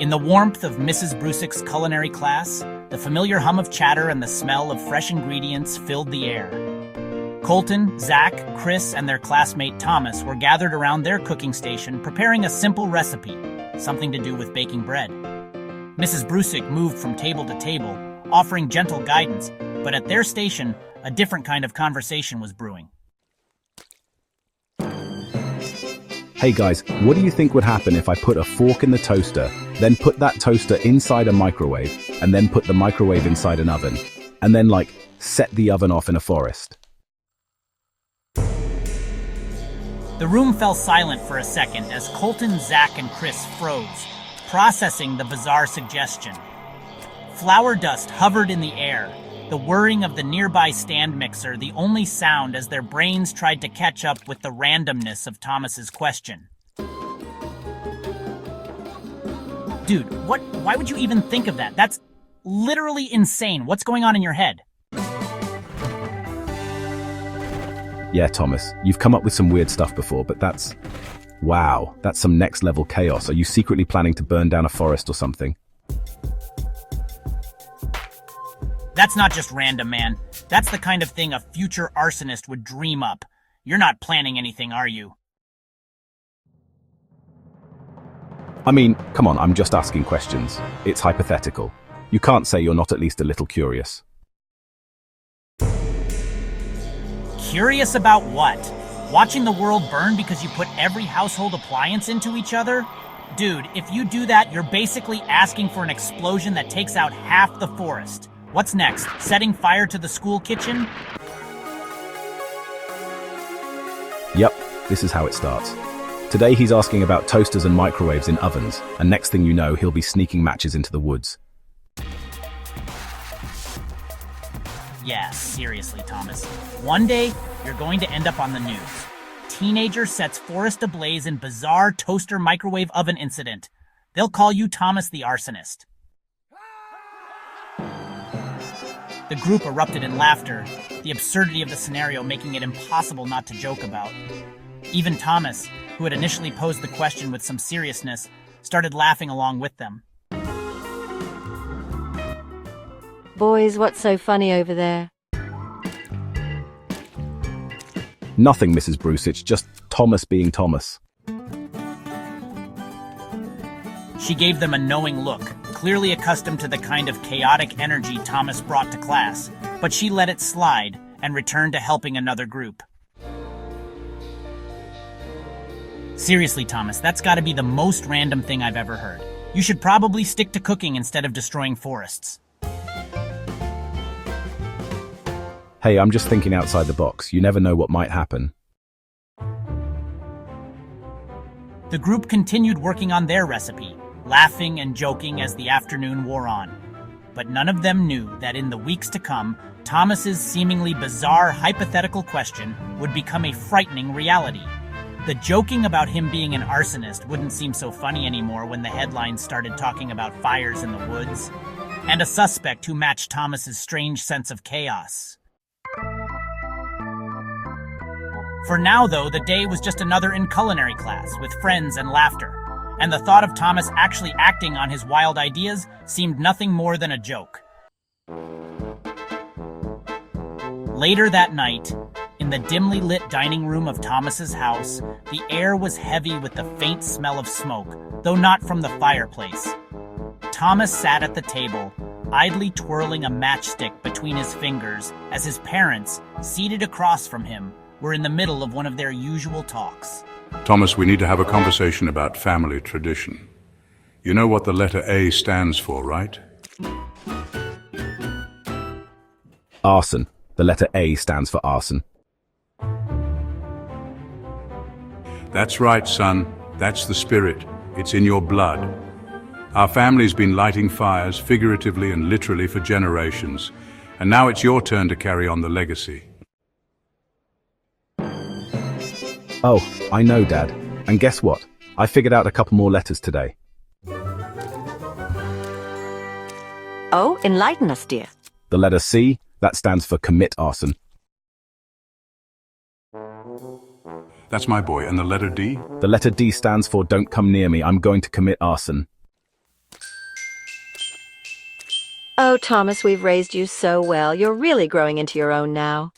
In the warmth of Mrs. Brusick's culinary class, the familiar hum of chatter and the smell of fresh ingredients filled the air. Colton, Zach, Chris, and their classmate Thomas were gathered around their cooking station preparing a simple recipe, something to do with baking bread. Mrs. Brusick moved from table to table, offering gentle guidance, but at their station, a different kind of conversation was brewing. Hey guys, what do you think would happen if I put a fork in the toaster, then put that toaster inside a microwave, and then put the microwave inside an oven, and then set the oven off in a forest? The room fell silent for a second as Colton, Zach, and Chris froze, processing the bizarre suggestion. Flour dust hovered in the air, the whirring of the nearby stand mixer the only sound as their brains tried to catch up with the randomness of Thomas's question. Dude, why would you even think of that? That's literally insane. What's going on in your head? Yeah, Thomas, you've come up with some weird stuff before, but wow, that's some next level chaos. Are you secretly planning to burn down a forest or something? That's not just random, man. That's the kind of thing a future arsonist would dream up. You're not planning anything, are you? I mean, come on, I'm just asking questions. It's hypothetical. You can't say you're not at least a little curious. Curious about what? Watching the world burn because you put every household appliance into each other? Dude, if you do that, you're basically asking for an explosion that takes out half the forest. What's next? Setting fire to the school kitchen? Yep, this is how it starts. Today he's asking about toasters and microwaves in ovens, and next thing you know, he'll be sneaking matches into the woods. Yeah, seriously, Thomas. One day, you're going to end up on the news. Teenager sets forest ablaze in bizarre toaster microwave oven incident. They'll call you Thomas the Arsonist. The group erupted in laughter, the absurdity of the scenario making it impossible not to joke about. Even Thomas, who had initially posed the question with some seriousness, started laughing along with them. Boys, what's so funny over there? Nothing, Mrs. Brusick, just Thomas being Thomas. She gave them a knowing look, clearly accustomed to the kind of chaotic energy Thomas brought to class, but she let it slide and returned to helping another group. Seriously, Thomas, that's gotta be the most random thing I've ever heard. You should probably stick to cooking instead of destroying forests. Hey, I'm just thinking outside the box. You never know what might happen. The group continued working on their recipe, laughing and joking as the afternoon wore on. But none of them knew that in the weeks to come, Thomas's seemingly bizarre hypothetical question would become a frightening reality. The joking about him being an arsonist wouldn't seem so funny anymore when the headlines started talking about fires in the woods, and a suspect who matched Thomas's strange sense of chaos. For now, though, the day was just another in culinary class with friends and laughter, and the thought of Thomas actually acting on his wild ideas seemed nothing more than a joke. Later that night, in the dimly lit dining room of Thomas's house, the air was heavy with the faint smell of smoke, though not from the fireplace. Thomas sat at the table, idly twirling a matchstick between his fingers as his parents, seated across from him, were in the middle of one of their usual talks. Thomas, we need to have a conversation about family tradition. You know what the letter A stands for, right? Arson. The letter A stands for arson. That's right, son. That's the spirit. It's in your blood. Our family's been lighting fires, figuratively and literally, for generations. And now it's your turn to carry on the legacy. Oh, I know, Dad. And guess what? I figured out a couple more letters today. Oh, enlighten us, dear. The letter C, that stands for commit arson. That's my boy. And the letter D? The letter D stands for don't come near me, I'm going to commit arson. Oh, Thomas, we've raised you so well. You're really growing into your own now.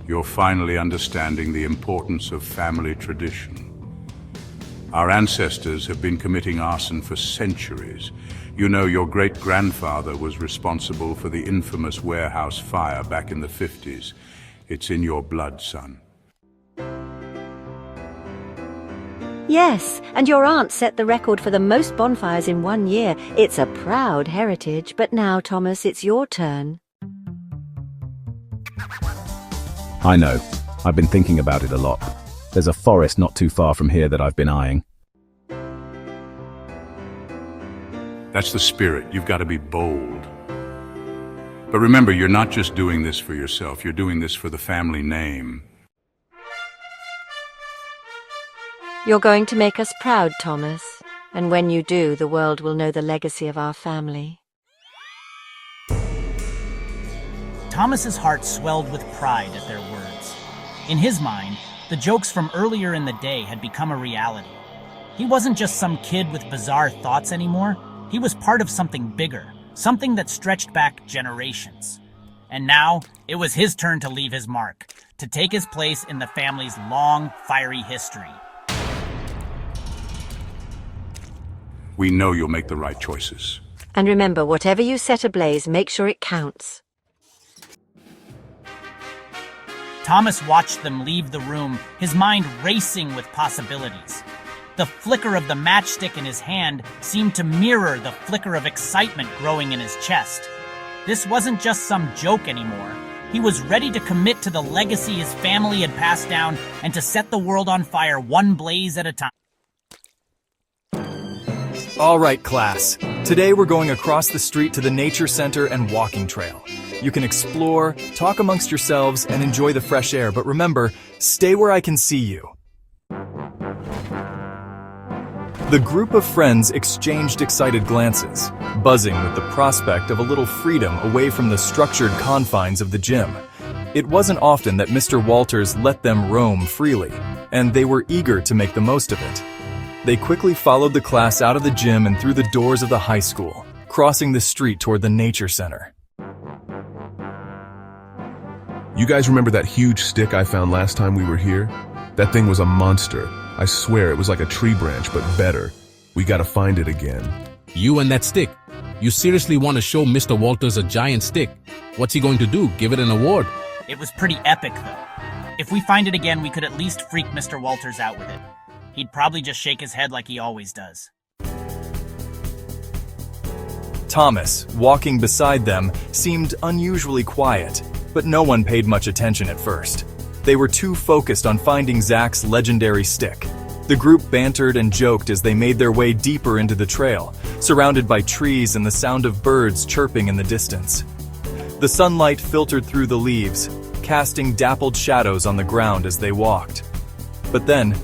You're finally understanding the importance of family tradition. Our ancestors have been committing arson for centuries. You know, your great-grandfather was responsible for the infamous warehouse fire back in the 50s. It's in your blood, son. Yes, and your aunt set the record for the most bonfires in 1 year. It's a proud heritage. But now, Thomas, it's your turn. I know. I've been thinking about it a lot. There's a forest not too far from here that I've been eyeing. That's the spirit. You've got to be bold. But remember, you're not just doing this for yourself. You're doing this for the family name. You're going to make us proud, Thomas. And when you do, the world will know the legacy of our family. Thomas's heart swelled with pride at their words. In his mind, the jokes from earlier in the day had become a reality. He wasn't just some kid with bizarre thoughts anymore. He was part of something bigger, something that stretched back generations. And now, it was his turn to leave his mark, to take his place in the family's long, fiery history. We know you'll make the right choices. And remember, whatever you set ablaze, make sure it counts. Thomas watched them leave the room, his mind racing with possibilities. The flicker of the matchstick in his hand seemed to mirror the flicker of excitement growing in his chest. This wasn't just some joke anymore. He was ready to commit to the legacy his family had passed down and to set the world on fire one blaze at a time. All right, class. Today we're going across the street to the nature center and walking trail. You can explore, talk amongst yourselves, and enjoy the fresh air, but remember, stay where I can see you. The group of friends exchanged excited glances, buzzing with the prospect of a little freedom away from the structured confines of the gym. It wasn't often that Mr. Walters let them roam freely, and they were eager to make the most of it. They quickly followed the class out of the gym and through the doors of the high school, crossing the street toward the nature center. You guys remember that huge stick I found last time we were here? That thing was a monster. I swear it was like a tree branch, but better. We gotta find it again. You and that stick. You seriously want to show Mr. Walters a giant stick? What's he going to do? Give it an award? It was pretty epic, though. If we find it again, we could at least freak Mr. Walters out with it. He'd probably just shake his head like he always does. Thomas, walking beside them, seemed unusually quiet, but no one paid much attention at first. They were too focused on finding Zach's legendary stick. The group bantered and joked as they made their way deeper into the trail, surrounded by trees and the sound of birds chirping in the distance. The sunlight filtered through the leaves, casting dappled shadows on the ground as they walked. But then,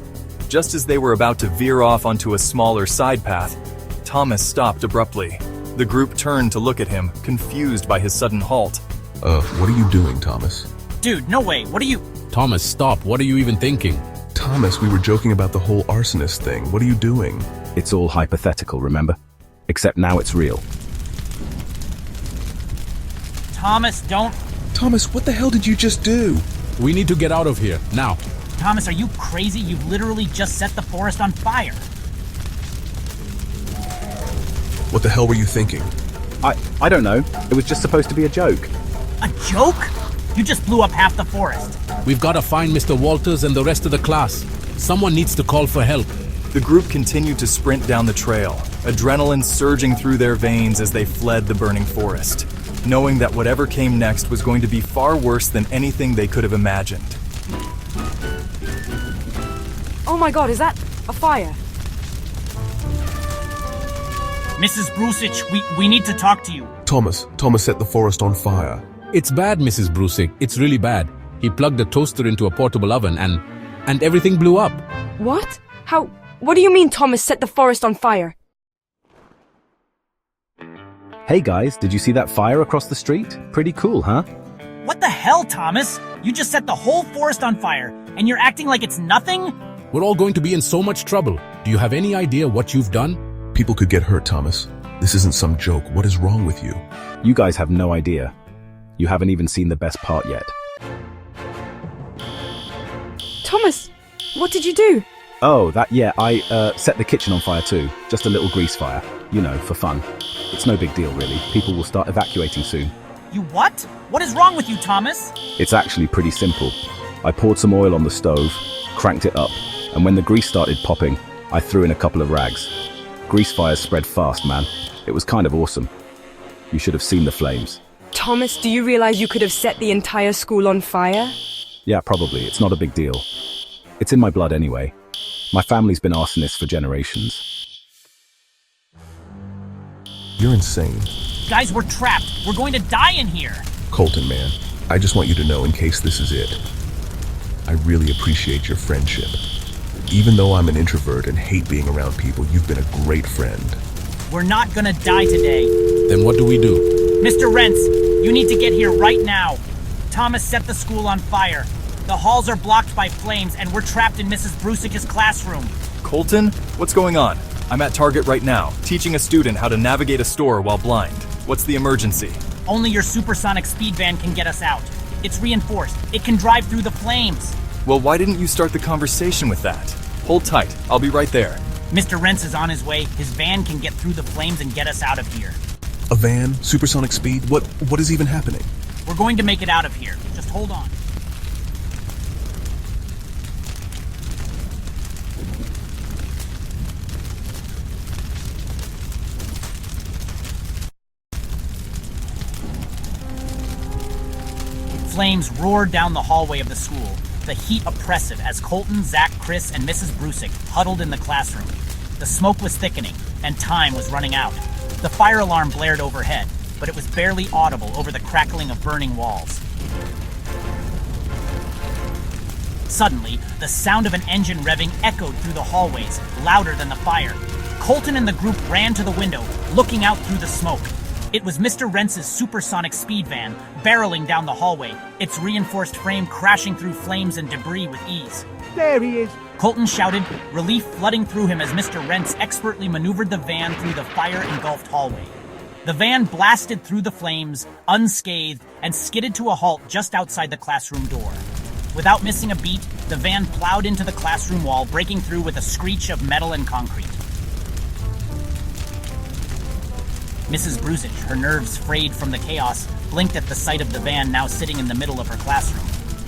just as they were about to veer off onto a smaller side path, Thomas stopped abruptly. The group turned to look at him, confused by his sudden halt. What are you doing, Thomas? Dude, no way. What are you... Thomas, stop. What are you even thinking? Thomas, we were joking about the whole arsonist thing. What are you doing? It's all hypothetical, remember? Except now it's real. Thomas, don't... Thomas, what the hell did you just do? We need to get out of here, now. Thomas, are you crazy? You've literally just set the forest on fire. What the hell were you thinking? I don't know. It was just supposed to be a joke. A joke? You just blew up half the forest. We've got to find Mr. Walters and the rest of the class. Someone needs to call for help. The group continued to sprint down the trail, adrenaline surging through their veins as they fled the burning forest, knowing that whatever came next was going to be far worse than anything they could have imagined. Oh my god, is that a fire? Mrs. Brusich, we need to talk to you. Thomas set the forest on fire. It's bad, Mrs. Brusick. It's really bad. He plugged a toaster into a portable oven and everything blew up. What? How? What do you mean Thomas set the forest on fire? Hey guys, did you see that fire across the street? Pretty cool, huh? What the hell, Thomas? You just set the whole forest on fire, and you're acting like it's nothing? We're all going to be in so much trouble. Do you have any idea what you've done? People could get hurt, Thomas. This isn't some joke. What is wrong with you? You guys have no idea. You haven't even seen the best part yet. Thomas, what did you do? Oh, I set the kitchen on fire too. Just a little grease fire. You know, for fun. It's no big deal, really. People will start evacuating soon. You what? What is wrong with you, Thomas? It's actually pretty simple. I poured some oil on the stove, cranked it up, and when the grease started popping, I threw in a couple of rags. Grease fires spread fast, man. It was kind of awesome. You should have seen the flames. Thomas, do you realize you could have set the entire school on fire? Yeah, probably. It's not a big deal. It's in my blood anyway. My family's been arsonists for generations. You're insane. Guys, we're trapped. We're going to die in here. Colton, man, I just want you to know, in case this is it, I really appreciate your friendship. Even though I'm an introvert and hate being around people, you've been a great friend. We're not gonna die today. Then what do we do? Mr. Rence, you need to get here right now. Thomas set the school on fire. The halls are blocked by flames, and we're trapped in Mrs. Brusic's classroom. Colton, what's going on? I'm at Target right now, teaching a student how to navigate a store while blind. What's the emergency? Only your supersonic speed van can get us out. It's reinforced. It can drive through the flames. Well, why didn't you start the conversation with that? Hold tight, I'll be right there. Mr. Rence is on his way. His van can get through the flames and get us out of here. A van? Supersonic speed? What is even happening? We're going to make it out of here. Just hold on. Flames roared down the hallway of the school, the heat oppressive as Colton, Zach, Chris, and Mrs. Brusick huddled in the classroom. The smoke was thickening, and time was running out. The fire alarm blared overhead, but it was barely audible over the crackling of burning walls. Suddenly, the sound of an engine revving echoed through the hallways, louder than the fire. Colton and the group ran to the window, looking out through the smoke. It was Mr. Rence's supersonic speed van, barreling down the hallway, its reinforced frame crashing through flames and debris with ease. There he is! Colton shouted, relief flooding through him as Mr. Rence expertly maneuvered the van through the fire-engulfed hallway. The van blasted through the flames, unscathed, and skidded to a halt just outside the classroom door. Without missing a beat, the van plowed into the classroom wall, breaking through with a screech of metal and concrete. Mrs. Brusick, her nerves frayed from the chaos, blinked at the sight of the van now sitting in the middle of her classroom.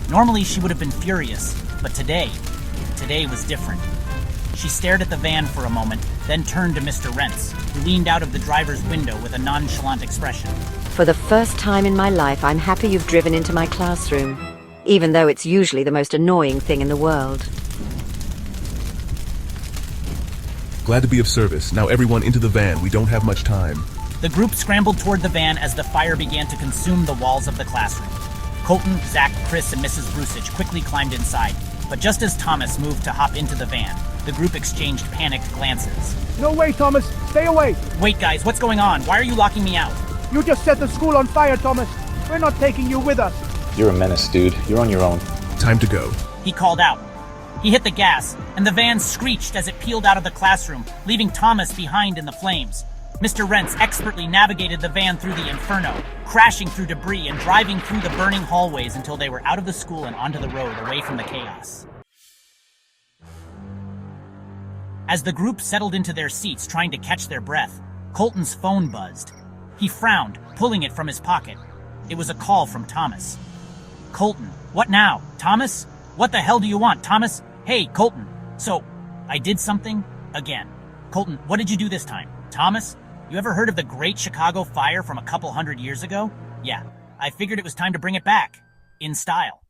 Normally she would have been furious, but today was different. She stared at the van for a moment, then turned to Mr. Rence, who leaned out of the driver's window with a nonchalant expression. For the first time in my life, I'm happy you've driven into my classroom, even though it's usually the most annoying thing in the world. Glad to be of service. Now everyone into the van. We don't have much time. The group scrambled toward the van as the fire began to consume the walls of the classroom. Colton, Zach, Chris, and Mrs. Brusich quickly climbed inside, but just as Thomas moved to hop into the van, the group exchanged panicked glances. No way, Thomas! Stay away! Wait, guys, what's going on? Why are you locking me out? You just set the school on fire, Thomas! We're not taking you with us! You're a menace, dude. You're on your own. Time to go. He called out. He hit the gas, and the van screeched as it peeled out of the classroom, leaving Thomas behind in the flames. Mr. Rence expertly navigated the van through the inferno, crashing through debris and driving through the burning hallways until they were out of the school and onto the road away from the chaos. As the group settled into their seats trying to catch their breath, Colton's phone buzzed. He frowned, pulling it from his pocket. It was a call from Thomas. Colton, what now? Thomas? What the hell do you want, Thomas? Hey, Colton. So, I did something? Again. Colton, what did you do this time? Thomas? You ever heard of the Great Chicago Fire from a couple 100 years ago? Yeah, I figured it was time to bring it back. In style.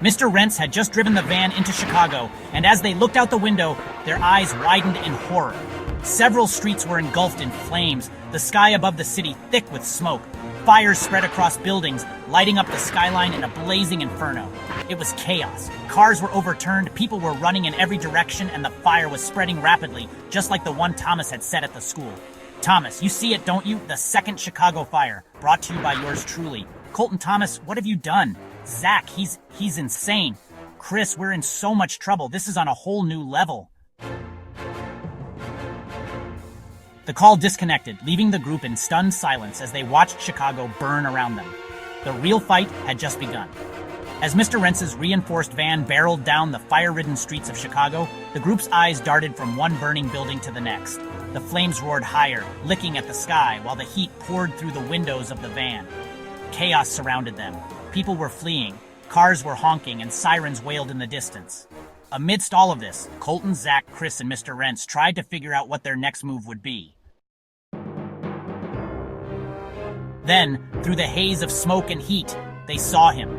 Mr. Rence had just driven the van into Chicago, and as they looked out the window, their eyes widened in horror. Several streets were engulfed in flames, the sky above the city thick with smoke. Fires spread across buildings, lighting up the skyline in a blazing inferno. It was chaos. Cars were overturned, people were running in every direction, and the fire was spreading rapidly, just like the one Thomas had set at the school. Thomas, you see it, don't you? The second Chicago fire, brought to you by yours truly. Colton, Thomas, what have you done? Zach, he's insane. Chris, we're in so much trouble. This is on a whole new level. The call disconnected, leaving the group in stunned silence as they watched Chicago burn around them. The real fight had just begun. As Mr. Rence's reinforced van barreled down the fire-ridden streets of Chicago, the group's eyes darted from one burning building to the next. The flames roared higher, licking at the sky while the heat poured through the windows of the van. Chaos surrounded them. People were fleeing, cars were honking, and sirens wailed in the distance. Amidst all of this, Colton, Zach, Chris, and Mr. Rence tried to figure out what their next move would be. Then, through the haze of smoke and heat, they saw him.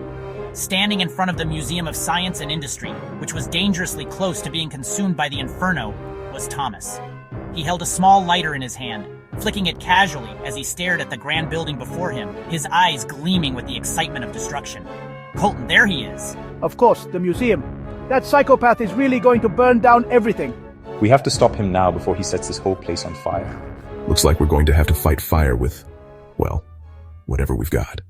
Standing in front of the Museum of Science and Industry, which was dangerously close to being consumed by the inferno, was Thomas. He held a small lighter in his hand, flicking it casually as he stared at the grand building before him, his eyes gleaming with the excitement of destruction. Colton, there he is. Of course, the museum. That psychopath is really going to burn down everything. We have to stop him now before he sets this whole place on fire. Looks like we're going to have to fight fire with, well, whatever we've got.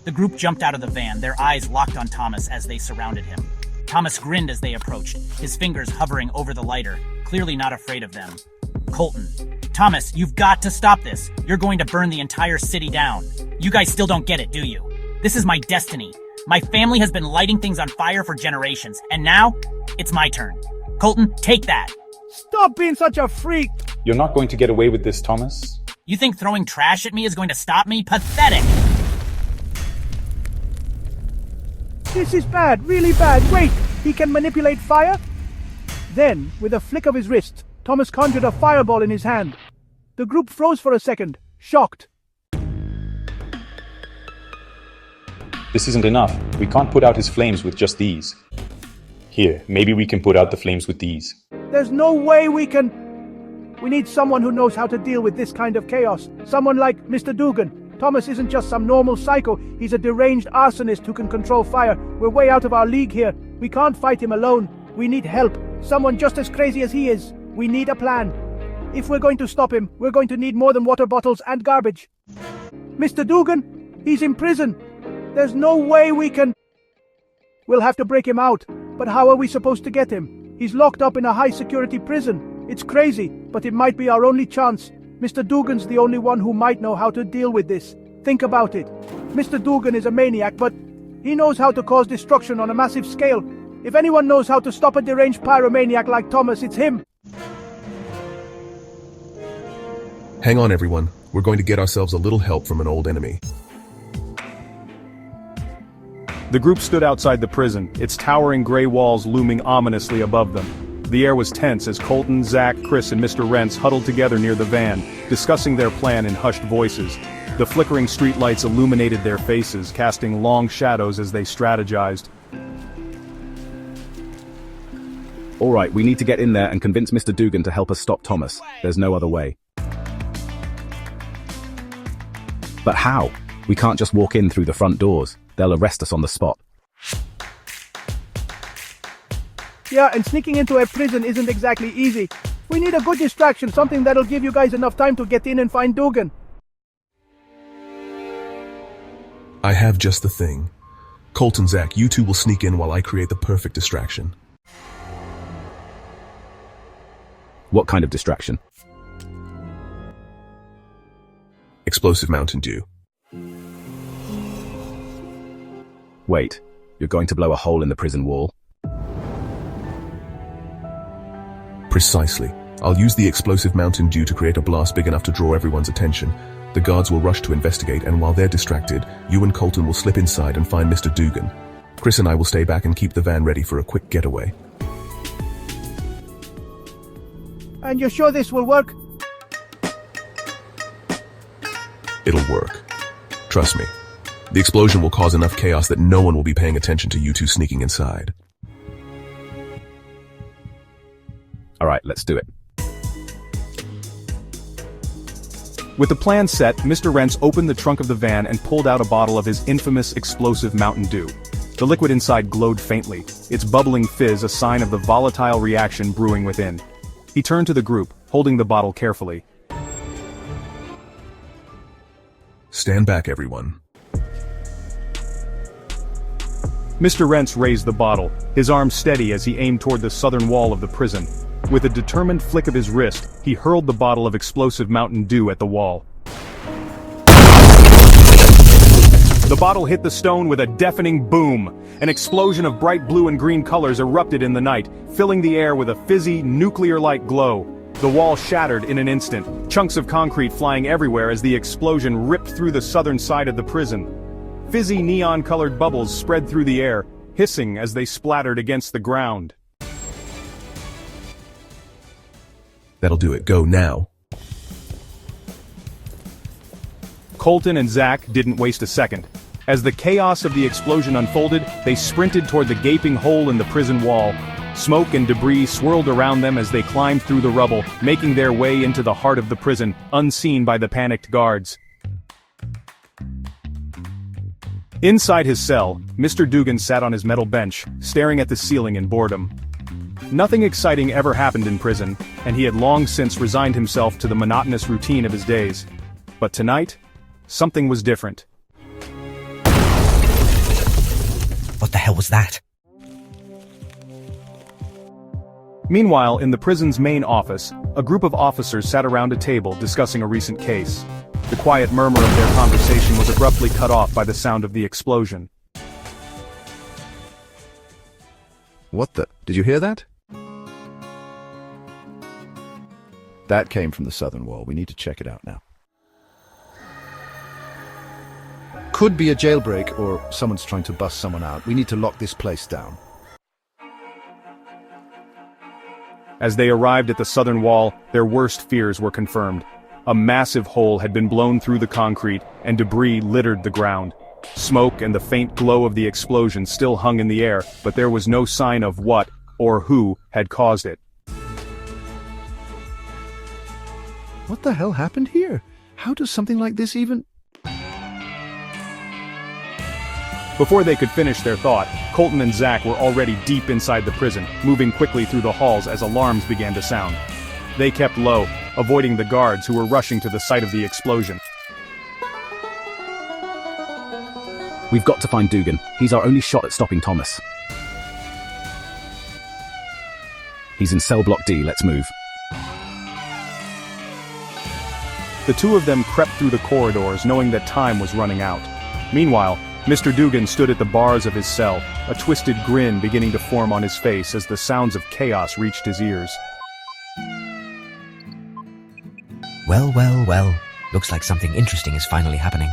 The group jumped out of the van, their eyes locked on Thomas as they surrounded him. Thomas grinned as they approached, his fingers hovering over the lighter, clearly not afraid of them. Colton, Thomas, you've got to stop this. You're going to burn the entire city down. You guys still don't get it, do you? This is my destiny. My family has been lighting things on fire for generations, and now, it's my turn. Colton, take that. Stop being such a freak! You're not going to get away with this, Thomas. You think throwing trash at me is going to stop me? Pathetic! This is bad, really bad. Wait, he can manipulate fire? Then, with a flick of his wrist, Thomas conjured a fireball in his hand. The group froze for a second, shocked. This isn't enough. We can't put out his flames with just these. Here, maybe we can put out the flames with these. There's no way we can... We need someone who knows how to deal with this kind of chaos. Someone like Mr. Dugan. Thomas isn't just some normal psycho, he's a deranged arsonist who can control fire. We're way out of our league here. We can't fight him alone. We need help. Someone just as crazy as he is. We need a plan. If we're going to stop him, we're going to need more than water bottles and garbage. Mr. Dugan, he's in prison. There's no way we can... We'll have to break him out. But how are we supposed to get him? He's locked up in a high-security prison. It's crazy, but it might be our only chance. Mr. Dugan's the only one who might know how to deal with this. Think about it. Mr. Dugan is a maniac, but he knows how to cause destruction on a massive scale. If anyone knows how to stop a deranged pyromaniac like Thomas, it's him. Hang on, everyone. We're going to get ourselves a little help from an old enemy. The group stood outside the prison, its towering gray walls looming ominously above them. The air was tense as Colton, Zach, Chris, and Mr. Rence huddled together near the van, discussing their plan in hushed voices. The flickering streetlights illuminated their faces, casting long shadows as they strategized. All right, we need to get in there and convince Mr. Dugan to help us stop Thomas. There's no other way. But how? We can't just walk in through the front doors. They'll arrest us on the spot. Yeah, and sneaking into a prison isn't exactly easy. We need a good distraction, something that'll give you guys enough time to get in and find Dugan. I have just the thing. Colton, Zach, you two will sneak in while I create the perfect distraction. What kind of distraction? Explosive Mountain Dew. Wait, you're going to blow a hole in the prison wall? Precisely. I'll use the explosive Mountain Dew to create a blast big enough to draw everyone's attention. The guards will rush to investigate, and while they're distracted, you and Colton will slip inside and find Mr. Dugan. Chris and I will stay back and keep the van ready for a quick getaway. And you're sure this will work? It'll work. Trust me. The explosion will cause enough chaos that no one will be paying attention to you two sneaking inside. All right, let's do it. With the plan set, Mr. Rence opened the trunk of the van and pulled out a bottle of his infamous explosive Mountain Dew. The liquid inside glowed faintly, its bubbling fizz a sign of the volatile reaction brewing within. He turned to the group, holding the bottle carefully. Stand back, everyone. Mr. Rence raised the bottle, his arm steady as he aimed toward the southern wall of the prison. With a determined flick of his wrist, he hurled the bottle of explosive Mountain Dew at the wall. The bottle hit the stone with a deafening boom. An explosion of bright blue and green colors erupted in the night, filling the air with a fizzy, nuclear-like glow. The wall shattered in an instant, chunks of concrete flying everywhere as the explosion ripped through the southern side of the prison. Fizzy neon-colored bubbles spread through the air, hissing as they splattered against the ground. That'll do it. Go now. Colton and Zach didn't waste a second. As the chaos of the explosion unfolded, they sprinted toward the gaping hole in the prison wall. Smoke and debris swirled around them as they climbed through the rubble, making their way into the heart of the prison, unseen by the panicked guards. Inside his cell, Mr. Dugan sat on his metal bench, staring at the ceiling in boredom. Nothing exciting ever happened in prison, and he had long since resigned himself to the monotonous routine of his days. But tonight, something was different. What the hell was that? Meanwhile, in the prison's main office, a group of officers sat around a table discussing a recent case. The quiet murmur of their conversation was abruptly cut off by the sound of the explosion. What the? Did you hear that? That came from the southern wall. We need to check it out now. Could be a jailbreak, or someone's trying to bust someone out. We need to lock this place down. As they arrived at the southern wall, their worst fears were confirmed. A massive hole had been blown through the concrete, and debris littered the ground. Smoke and the faint glow of the explosion still hung in the air, but there was no sign of what, or who, had caused it. What the hell happened here? How does something like this even... Before they could finish their thought, Colton and Zach were already deep inside the prison, moving quickly through the halls as alarms began to sound. They kept low, avoiding the guards who were rushing to the site of the explosion. We've got to find Dugan. He's our only shot at stopping Thomas. He's in cell block D. Let's move. The two of them crept through the corridors, knowing that time was running out. Meanwhile, Mr. Dugan stood at the bars of his cell, a twisted grin beginning to form on his face as the sounds of chaos reached his ears. Well, well, well. Looks like something interesting is finally happening.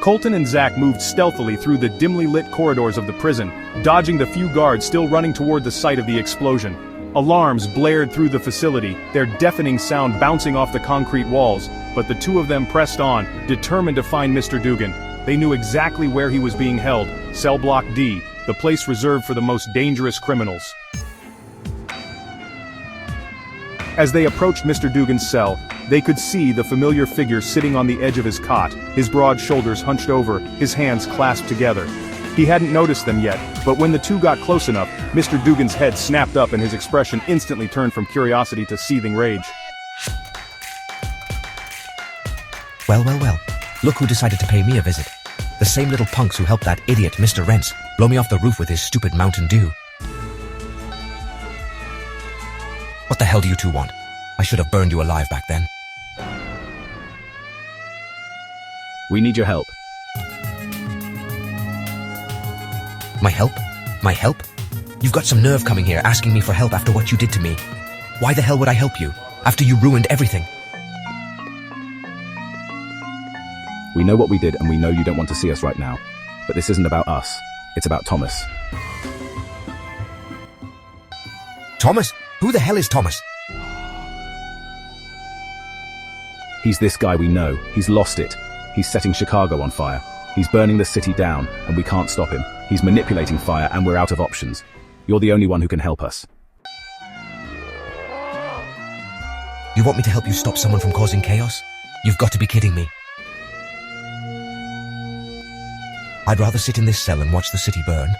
Colton and Zach moved stealthily through the dimly lit corridors of the prison, dodging the few guards still running toward the site of the explosion. Alarms blared through the facility, their deafening sound bouncing off the concrete walls, but the two of them pressed on, determined to find Mr. Dugan. They knew exactly where he was being held, cell block D, the place reserved for the most dangerous criminals. As they approached Mr. Dugan's cell, they could see the familiar figure sitting on the edge of his cot, his broad shoulders hunched over, his hands clasped together. He hadn't noticed them yet, but when the two got close enough, Mr. Dugan's head snapped up and his expression instantly turned from curiosity to seething rage. Well, well, well. Look who decided to pay me a visit. The same little punks who helped that idiot, Mr. Rence, blow me off the roof with his stupid Mountain Dew. What the hell do you two want? I should have burned you alive back then. We need your help. My help? My help? You've got some nerve coming here asking me for help after what you did to me. Why the hell would I help you? After you ruined everything. We know what we did and we know you don't want to see us right now. But this isn't about us. It's about Thomas. Thomas? Who the hell is Thomas? He's this guy we know. He's lost it. He's setting Chicago on fire. He's burning the city down, and we can't stop him. He's manipulating fire, and we're out of options. You're the only one who can help us. You want me to help you stop someone from causing chaos? You've got to be kidding me. I'd rather sit in this cell and watch the city burn.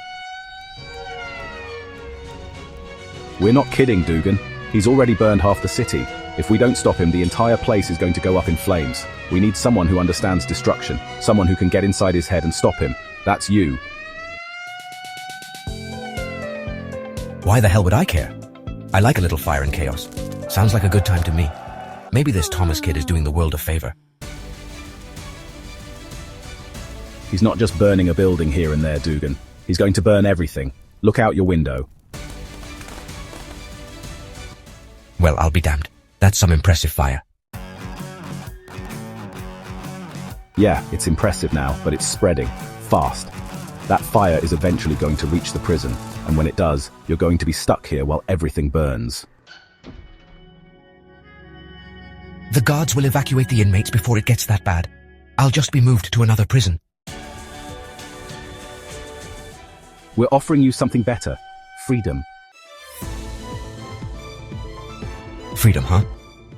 We're not kidding, Dugan. He's already burned half the city. If we don't stop him, the entire place is going to go up in flames. We need someone who understands destruction, someone who can get inside his head and stop him. That's you. Why the hell would I care? I like a little fire and chaos. Sounds like a good time to me. Maybe this Thomas kid is doing the world a favor. He's not just burning a building here and there, Dugan. He's going to burn everything. Look out your window. Well, I'll be damned. That's some impressive fire. Yeah, it's impressive now, but it's spreading. Fast. That fire is eventually going to reach the prison, and when it does, you're going to be stuck here while everything burns. The guards will evacuate the inmates before it gets that bad. I'll just be moved to another prison. We're offering you something better. Freedom. Freedom, huh?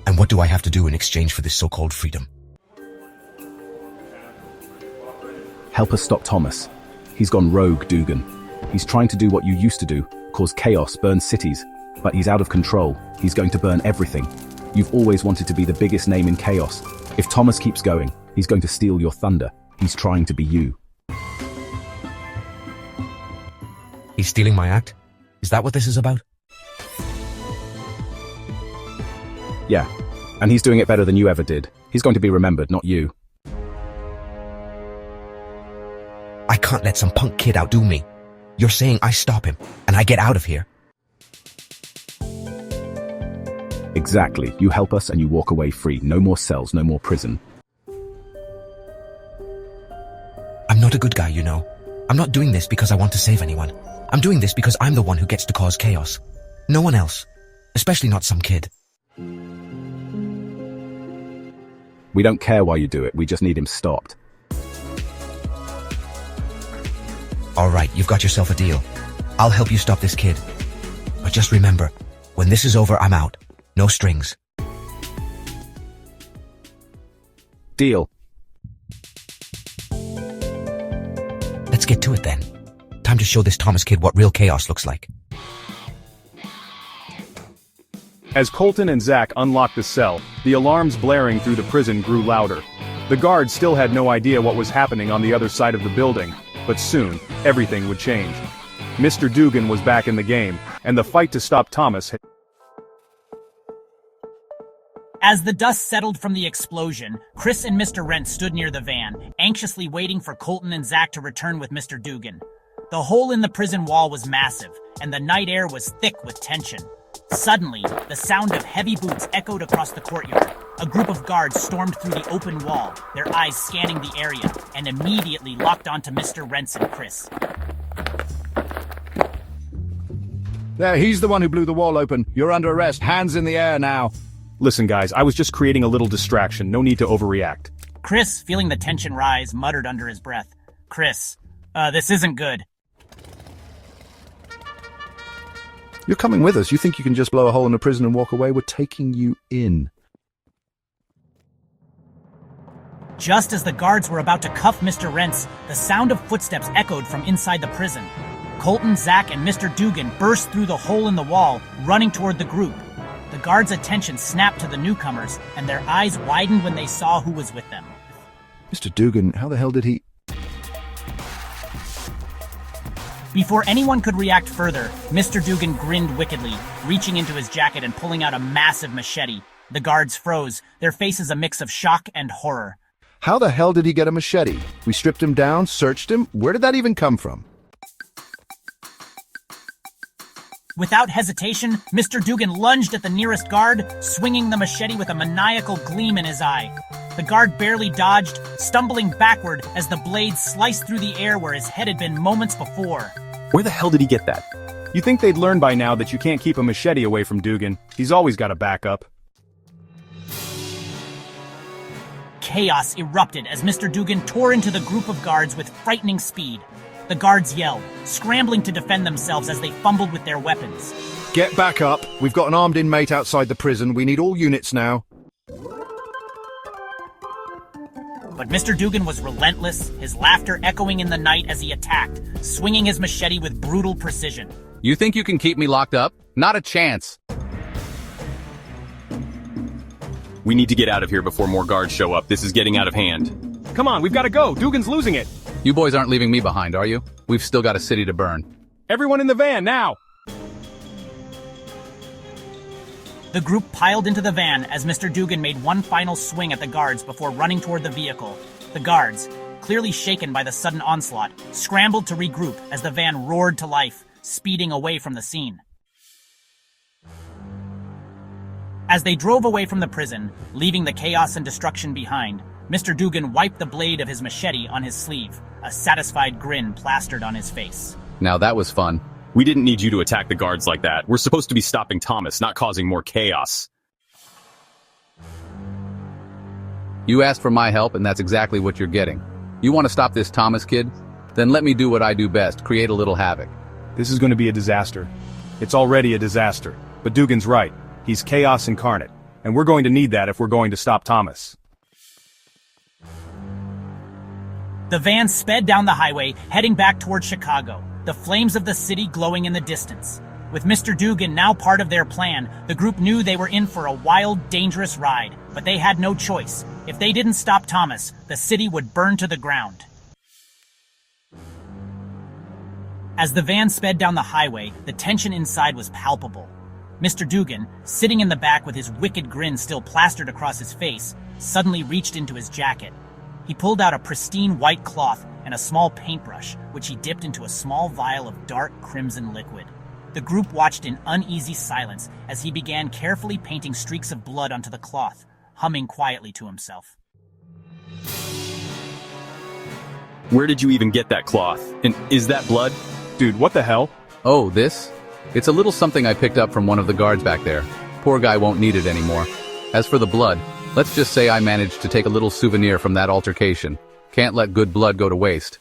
And what do I have to do in exchange for this so-called freedom? Help us stop Thomas. He's gone rogue, Dugan. He's trying to do what you used to do, cause chaos, burn cities. But he's out of control. He's going to burn everything. You've always wanted to be the biggest name in chaos. If Thomas keeps going, he's going to steal your thunder. He's trying to be you. He's stealing my act? Is that what this is about? Yeah, and he's doing it better than you ever did. He's going to be remembered, not you. I can't let some punk kid outdo me. You're saying I stop him, and I get out of here. Exactly. You help us and you walk away free. No more cells, no more prison. I'm not a good guy, you know. I'm not doing this because I want to save anyone. I'm doing this because I'm the one who gets to cause chaos. No one else. Especially not some kid. We don't care why you do it. We just need him stopped. All right, you've got yourself a deal. I'll help you stop this kid. But just remember, when this is over, I'm out. No strings. Deal. Let's get to it then. Time to show this Thomas kid what real chaos looks like. As Colton and Zach unlocked the cell, the alarms blaring through the prison grew louder. The guards still had no idea what was happening on the other side of the building, but soon, everything would change. Mr. Dugan was back in the game, and the fight to stop Thomas had... As the dust settled from the explosion, Chris and Mr. Rence stood near the van, anxiously waiting for Colton and Zach to return with Mr. Dugan. The hole in the prison wall was massive, and the night air was thick with tension. Suddenly, the sound of heavy boots echoed across the courtyard. A group of guards stormed through the open wall, their eyes scanning the area, and immediately locked onto Mr. Rence and Chris. There, he's the one who blew the wall open. You're under arrest. Hands in the air now. Listen, guys, I was just creating a little distraction. No need to overreact. Chris, feeling the tension rise, muttered under his breath. Chris, this isn't good. You're coming with us. You think you can just blow a hole in a prison and walk away? We're taking you in. Just as the guards were about to cuff Mr. Rence, the sound of footsteps echoed from inside the prison. Colton, Zach, and Mr. Dugan burst through the hole in the wall, running toward the group. The guards' attention snapped to the newcomers, and their eyes widened when they saw who was with them. Mr. Dugan, how the hell did he... Before anyone could react further, Mr. Dugan grinned wickedly, reaching into his jacket and pulling out a massive machete. The guards froze, their faces a mix of shock and horror. How the hell did he get a machete? We stripped him down, searched him. Where did that even come from? Without hesitation, Mr. Dugan lunged at the nearest guard, swinging the machete with a maniacal gleam in his eye. The guard barely dodged, stumbling backward as the blade sliced through the air where his head had been moments before. Where the hell did he get that? You'd think they'd learn by now that you can't keep a machete away from Dugan. He's always got a backup. Chaos erupted as Mr. Dugan tore into the group of guards with frightening speed. The guards yelled, scrambling to defend themselves as they fumbled with their weapons. Get back up. We've got an armed inmate outside the prison. We need all units now. But Mr. Dugan was relentless, his laughter echoing in the night as he attacked, swinging his machete with brutal precision. You think you can keep me locked up? Not a chance. We need to get out of here before more guards show up. This is getting out of hand. Come on, we've got to go. Dugan's losing it. You boys aren't leaving me behind, are you? We've still got a city to burn. Everyone in the van, now! The group piled into the van as Mr. Dugan made one final swing at the guards before running toward the vehicle. The guards, clearly shaken by the sudden onslaught, scrambled to regroup as the van roared to life, speeding away from the scene. As they drove away from the prison, leaving the chaos and destruction behind, Mr. Dugan wiped the blade of his machete on his sleeve, a satisfied grin plastered on his face. Now that was fun. We didn't need you to attack the guards like that. We're supposed to be stopping Thomas, not causing more chaos. You asked for my help, and that's exactly what you're getting. You want to stop this Thomas kid? Then let me do what I do best, create a little havoc. This is going to be a disaster. It's already a disaster. But Dugan's right. He's chaos incarnate. And we're going to need that if we're going to stop Thomas. The van sped down the highway, heading back toward Chicago, the flames of the city glowing in the distance. With Mr. Dugan now part of their plan, the group knew they were in for a wild, dangerous ride, but they had no choice. If they didn't stop Thomas, the city would burn to the ground. As the van sped down the highway, the tension inside was palpable. Mr. Dugan, sitting in the back with his wicked grin still plastered across his face, suddenly reached into his jacket. He pulled out a pristine white cloth and a small paintbrush, which he dipped into a small vial of dark crimson liquid. The group watched in uneasy silence as he began carefully painting streaks of blood onto the cloth, humming quietly to himself. Where did you even get that cloth? And is that blood? Dude, what the hell? Oh, this? It's a little something I picked up from one of the guards back there. Poor guy won't need it anymore. As for the blood, let's just say I managed to take a little souvenir from that altercation. Can't let good blood go to waste.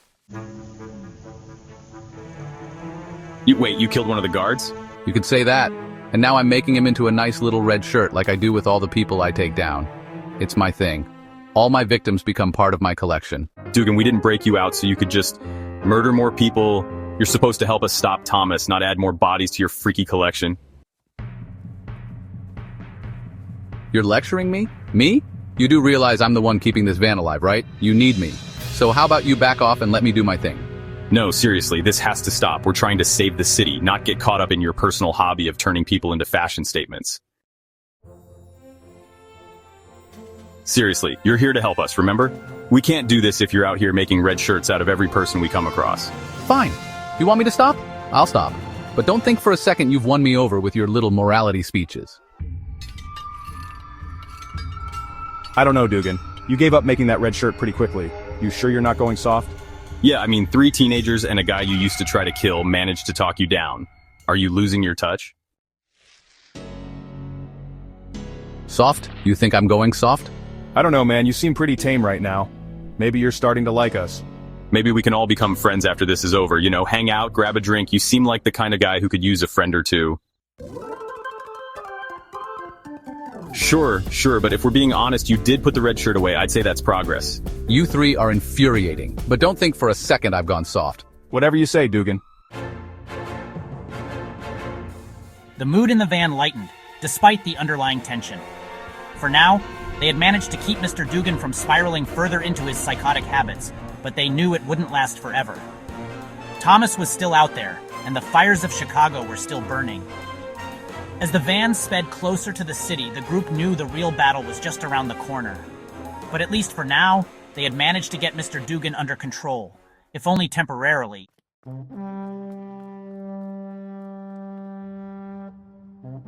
Wait, you killed one of the guards? You could say that. And now I'm making him into a nice little red shirt like I do with all the people I take down. It's my thing. All my victims become part of my collection. Dugan, we didn't break you out so you could just murder more people. You're supposed to help us stop Thomas, not add more bodies to your freaky collection. You're lecturing me? Me? You do realize I'm the one keeping this van alive, right? You need me. So how about you back off and let me do my thing? No, seriously, this has to stop. We're trying to save the city, not get caught up in your personal hobby of turning people into fashion statements. Seriously, you're here to help us, remember? We can't do this if you're out here making red shirts out of every person we come across. Fine. You want me to stop? I'll stop. But don't think for a second you've won me over with your little morality speeches. I don't know, Dugan. You gave up making that red shirt pretty quickly. You sure you're not going soft? Yeah, I mean, 3 teenagers and a guy you used to try to kill managed to talk you down. Are you losing your touch? Soft? You think I'm going soft? I don't know, man. You seem pretty tame right now. Maybe you're starting to like us. Maybe we can all become friends after this is over. You know, hang out, grab a drink. You seem like the kind of guy who could use a friend or two. Sure, but if we're being honest, you did put the red shirt away. I'd say that's progress. You 3 are infuriating, but don't think for a second I've gone soft. Whatever you say, Dugan. The mood in the van lightened, despite the underlying tension. For now, they had managed to keep Mr. Dugan from spiraling further into his psychotic habits, but they knew it wouldn't last forever. Thomas was still out there, and the fires of Chicago were still burning. As the van sped closer to the city, the group knew the real battle was just around the corner. But at least for now, they had managed to get Mr. Dugan under control, if only temporarily.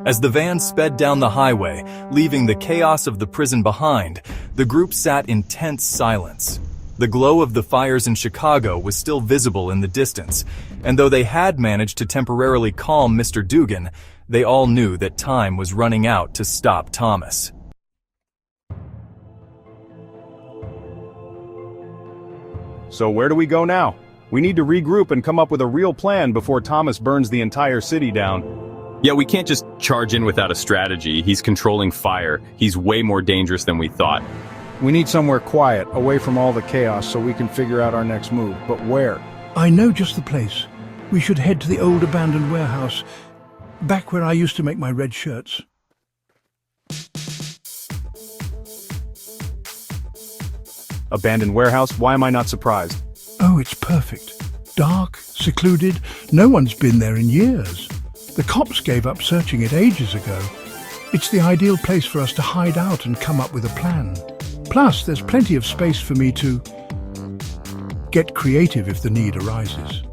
As the van sped down the highway, leaving the chaos of the prison behind, the group sat in tense silence. The glow of the fires in Chicago was still visible in the distance, and though they had managed to temporarily calm Mr. Dugan, they all knew that time was running out to stop Thomas. So where do we go now? We need to regroup and come up with a real plan before Thomas burns the entire city down. Yeah, we can't just charge in without a strategy. He's controlling fire. He's way more dangerous than we thought. We need somewhere quiet, away from all the chaos, so we can figure out our next move. But where? I know just the place. We should head to the old abandoned warehouse, back where I used to make my red shirts. Abandoned warehouse? Why am I not surprised? Oh, it's perfect. Dark, secluded, no one's been there in years. The cops gave up searching it ages ago. It's the ideal place for us to hide out and come up with a plan. Plus, there's plenty of space for me to get creative if the need arises.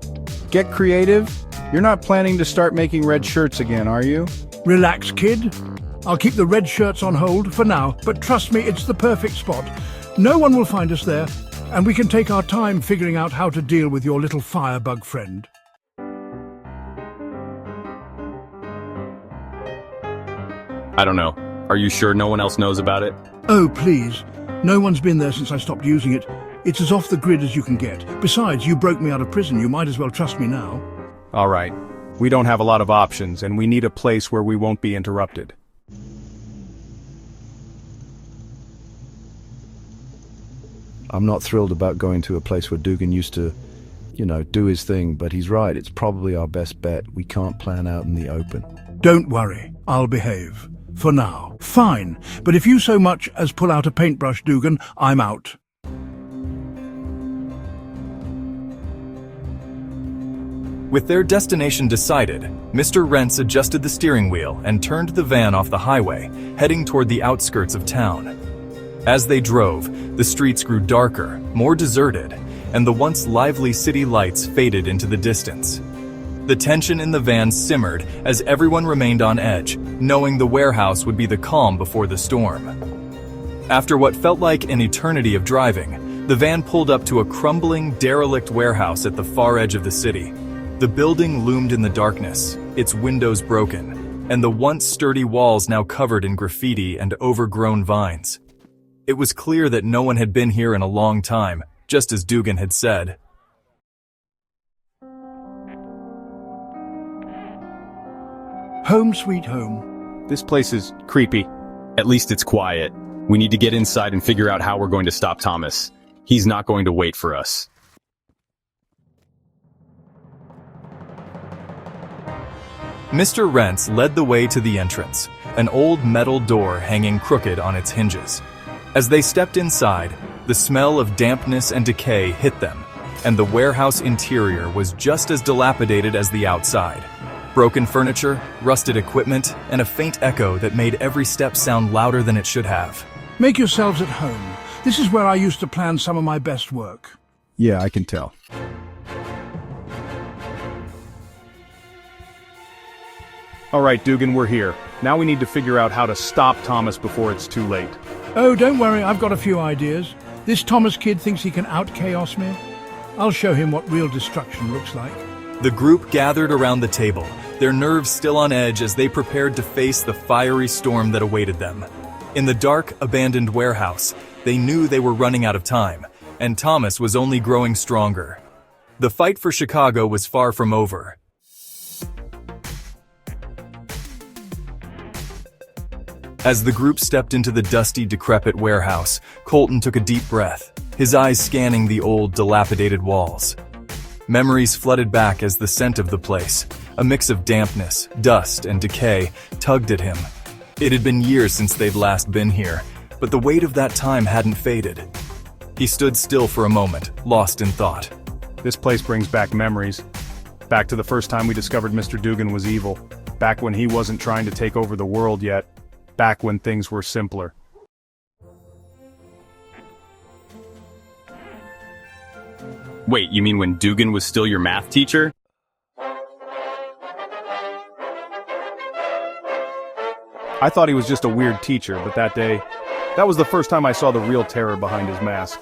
Get creative? You're not planning to start making red shirts again, are you? Relax, kid. I'll keep the red shirts on hold for now, but trust me, it's the perfect spot. No one will find us there, and we can take our time figuring out how to deal with your little firebug friend. I don't know. Are you sure no one else knows about it? Oh, please. No one's been there since I stopped using it. It's as off the grid as you can get. Besides, you broke me out of prison. You might as well trust me now. All right. We don't have a lot of options, and we need a place where we won't be interrupted. I'm not thrilled about going to a place where Dugan used to, do his thing, but he's right. It's probably our best bet. We can't plan out in the open. Don't worry. I'll behave. For now. Fine. But if you so much as pull out a paintbrush, Dugan, I'm out. With their destination decided, Mr. Rence adjusted the steering wheel and turned the van off the highway, heading toward the outskirts of town. As they drove, the streets grew darker, more deserted, and the once lively city lights faded into the distance. The tension in the van simmered as everyone remained on edge, knowing the warehouse would be the calm before the storm. After what felt like an eternity of driving, the van pulled up to a crumbling, derelict warehouse at the far edge of the city. The building loomed in the darkness, its windows broken, and the once sturdy walls now covered in graffiti and overgrown vines. It was clear that no one had been here in a long time, just as Dugan had said. Home sweet home. This place is creepy. At least it's quiet. We need to get inside and figure out how we're going to stop Thomas. He's not going to wait for us. Mr. Rence led the way to the entrance, an old metal door hanging crooked on its hinges. As they stepped inside, the smell of dampness and decay hit them, and the warehouse interior was just as dilapidated as the outside. Broken furniture, rusted equipment, and a faint echo that made every step sound louder than it should have. Make yourselves at home. This is where I used to plan some of my best work. Yeah, I can tell. All right, Dugan, we're here. Now we need to figure out how to stop Thomas before it's too late. Oh, don't worry, I've got a few ideas. This Thomas kid thinks he can out-chaos me. I'll show him what real destruction looks like. The group gathered around the table, their nerves still on edge as they prepared to face the fiery storm that awaited them. In the dark, abandoned warehouse, they knew they were running out of time, and Thomas was only growing stronger. The fight for Chicago was far from over. As the group stepped into the dusty, decrepit warehouse, Colton took a deep breath, his eyes scanning the old, dilapidated walls. Memories flooded back as the scent of the place, a mix of dampness, dust, and decay, tugged at him. It had been years since they'd last been here, but the weight of that time hadn't faded. He stood still for a moment, lost in thought. This place brings back memories. Back to the first time we discovered Mr. Dugan was evil. Back when he wasn't trying to take over the world yet. Back when things were simpler. Wait, you mean when Dugan was still your math teacher? I thought he was just a weird teacher, but that was the first time I saw the real terror behind his mask.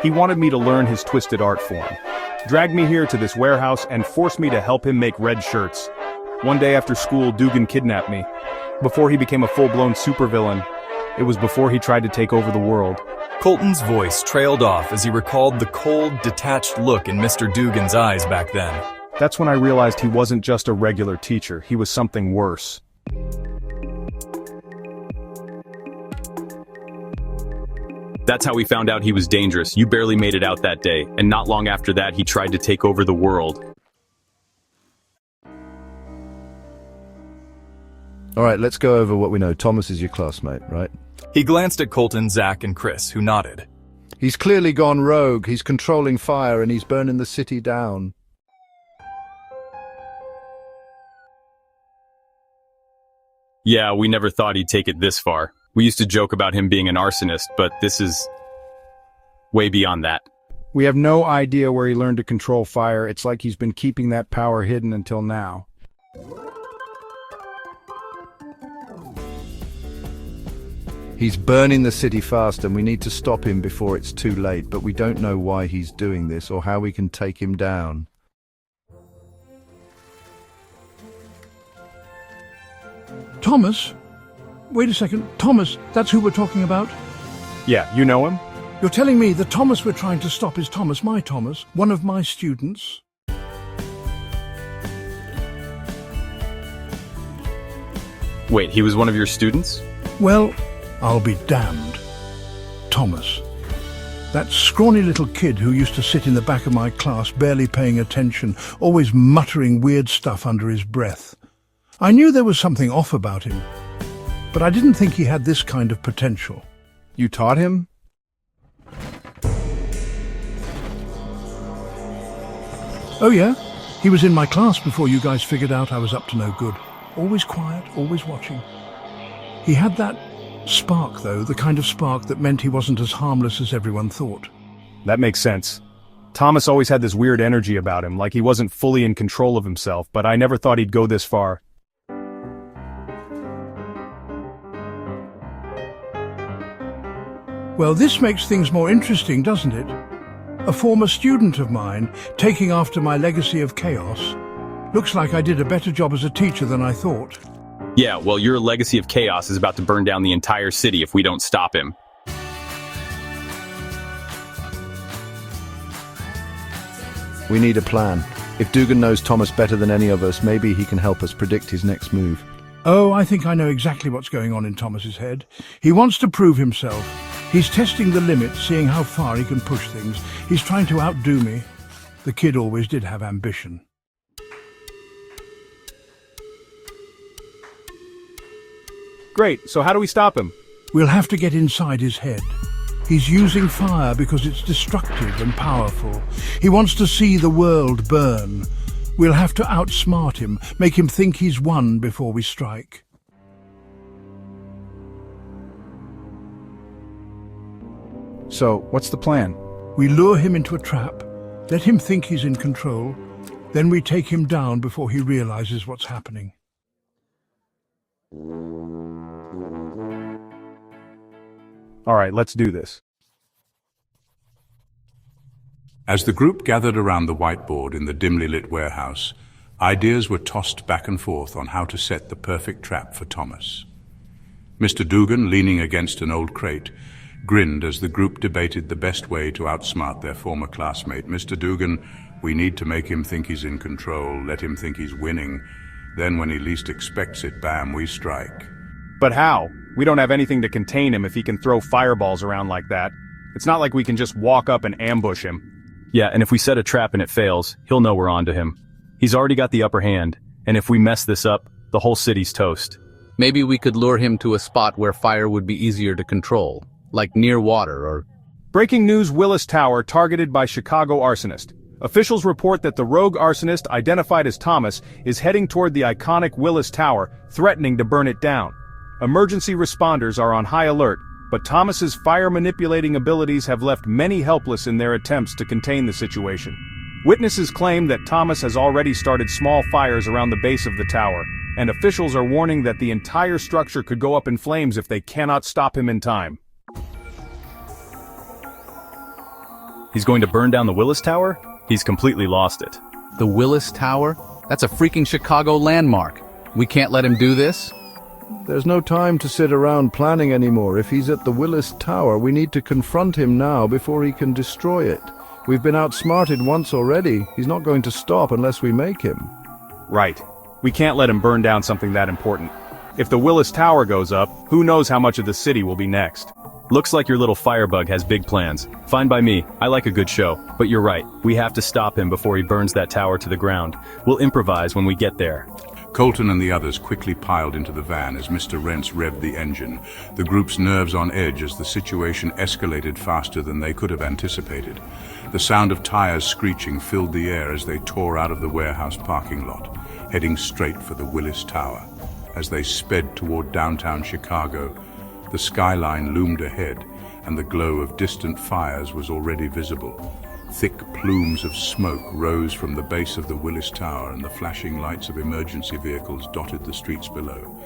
He wanted me to learn his twisted art form, dragged me here to this warehouse, and forced me to help him make red shirts. One day after school, Dugan kidnapped me. Before he became a full-blown supervillain, it was before he tried to take over the world. Colton's voice trailed off as he recalled the cold, detached look in Mr. Dugan's eyes back then. That's when I realized he wasn't just a regular teacher, he was something worse. That's how we found out he was dangerous. You barely made it out that day, and not long after that he tried to take over the world. All right, let's go over what we know. Thomas is your classmate, right? He glanced at Colton, Zach, and Chris, who nodded. He's clearly gone rogue. He's controlling fire and he's burning the city down. Yeah, we never thought he'd take it this far. We used to joke about him being an arsonist, but this is way beyond that. We have no idea where he learned to control fire. It's like he's been keeping that power hidden until now. He's burning the city fast and we need to stop him before it's too late, but we don't know why he's doing this or how we can take him down. Thomas? Wait a second. Thomas, that's who we're talking about? Yeah, you know him? You're telling me the Thomas we're trying to stop is Thomas, my Thomas, one of my students? Wait, he was one of your students? Well, I'll be damned. Thomas. That scrawny little kid who used to sit in the back of my class, barely paying attention, always muttering weird stuff under his breath. I knew there was something off about him, but I didn't think he had this kind of potential. You taught him? Oh yeah? He was in my class before you guys figured out I was up to no good. Always quiet, always watching. He had that spark, though, the kind of spark that meant he wasn't as harmless as everyone thought. That makes sense. Thomas always had this weird energy about him, like he wasn't fully in control of himself, but I never thought he'd go this far. Well, this makes things more interesting, doesn't it? A former student of mine, taking after my legacy of chaos. Looks like I did a better job as a teacher than I thought. Yeah, well, your legacy of chaos is about to burn down the entire city if we don't stop him. We need a plan. If Dugan knows Thomas better than any of us, maybe he can help us predict his next move. Oh, I think I know exactly what's going on in Thomas's head. He wants to prove himself. He's testing the limit, seeing how far he can push things. He's trying to outdo me. The kid always did have ambition. Great, so how do we stop him? We'll have to get inside his head. He's using fire because it's destructive and powerful. He wants to see the world burn. We'll have to outsmart him, make him think he's won before we strike. So, what's the plan? We lure him into a trap, let him think he's in control, then we take him down before he realizes what's happening. All right, let's do this. As the group gathered around the whiteboard in the dimly lit warehouse, ideas were tossed back and forth on how to set the perfect trap for Thomas. Mr. Dugan, leaning against an old crate, grinned as the group debated the best way to outsmart their former classmate. Mr. Dugan, we need to make him think he's in control, let him think he's winning. Then when he least expects it, bam, we strike. But how? We don't have anything to contain him if he can throw fireballs around like that. It's not like we can just walk up and ambush him. Yeah, and if we set a trap and it fails, he'll know we're onto him. He's already got the upper hand, and if we mess this up, the whole city's toast. Maybe we could lure him to a spot where fire would be easier to control, like near water or... Breaking news: Willis Tower targeted by Chicago arsonist. Officials report that the rogue arsonist, identified as Thomas, is heading toward the iconic Willis Tower, threatening to burn it down. Emergency responders are on high alert, but Thomas's fire-manipulating abilities have left many helpless in their attempts to contain the situation. Witnesses claim that Thomas has already started small fires around the base of the tower, and officials are warning that the entire structure could go up in flames if they cannot stop him in time. He's going to burn down the Willis Tower? He's completely lost it. The Willis Tower? That's a freaking Chicago landmark. We can't let him do this? There's no time to sit around planning anymore. If he's at the Willis Tower, we need to confront him now before he can destroy it. We've been outsmarted once already. He's not going to stop unless we make him. Right. We can't let him burn down something that important. If the Willis Tower goes up, who knows how much of the city will be next. Looks like your little firebug has big plans. Fine by me. I like a good show. But you're right. We have to stop him before he burns that tower to the ground. We'll improvise when we get there. Colton and the others quickly piled into the van as Mr. Rence revved the engine, the group's nerves on edge as the situation escalated faster than they could have anticipated. The sound of tires screeching filled the air as they tore out of the warehouse parking lot, heading straight for the Willis Tower. as they sped toward downtown Chicago. The skyline loomed ahead, and the glow of distant fires was already visible. Thick plumes of smoke rose from the base of the Willis Tower, and the flashing lights of emergency vehicles dotted the streets below.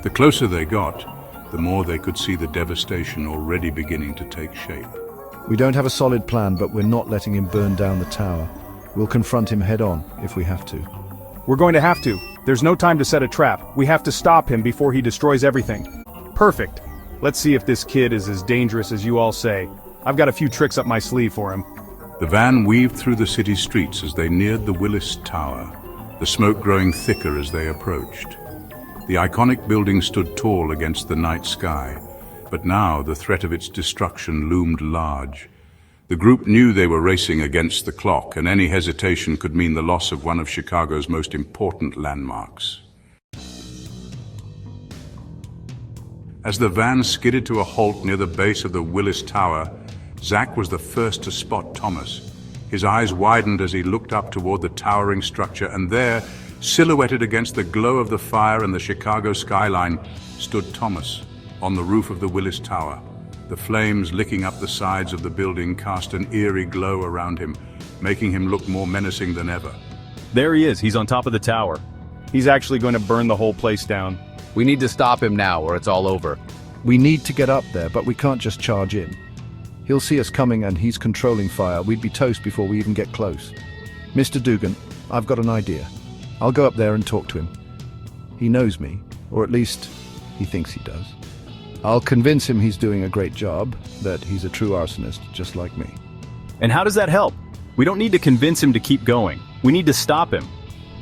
The closer they got, the more they could see the devastation already beginning to take shape. We don't have a solid plan, but we're not letting him burn down the tower. We'll confront him head-on, if we have to. We're going to have to. There's no time to set a trap. We have to stop him before he destroys everything. Perfect. Let's see if this kid is as dangerous as you all say. I've got a few tricks up my sleeve for him. The van weaved through the city streets as they neared the Willis Tower, the smoke growing thicker as they approached. The iconic building stood tall against the night sky, but now the threat of its destruction loomed large. The group knew they were racing against the clock, and any hesitation could mean the loss of one of Chicago's most important landmarks. As the van skidded to a halt near the base of the Willis Tower, Zach was the first to spot Thomas. His eyes widened as he looked up toward the towering structure, and there, silhouetted against the glow of the fire and the Chicago skyline, stood Thomas on the roof of the Willis Tower. The flames licking up the sides of the building cast an eerie glow around him, making him look more menacing than ever. There he is. He's on top of the tower. He's actually going to burn the whole place down. We need to stop him now, or it's all over. We need to get up there, but we can't just charge in. He'll see us coming and he's controlling fire. We'd be toast before we even get close. Mr. Dugan, I've got an idea. I'll go up there and talk to him. He knows me, or at least he thinks he does. I'll convince him he's doing a great job, that he's a true arsonist, just like me. And how does that help? We don't need to convince him to keep going. We need to stop him.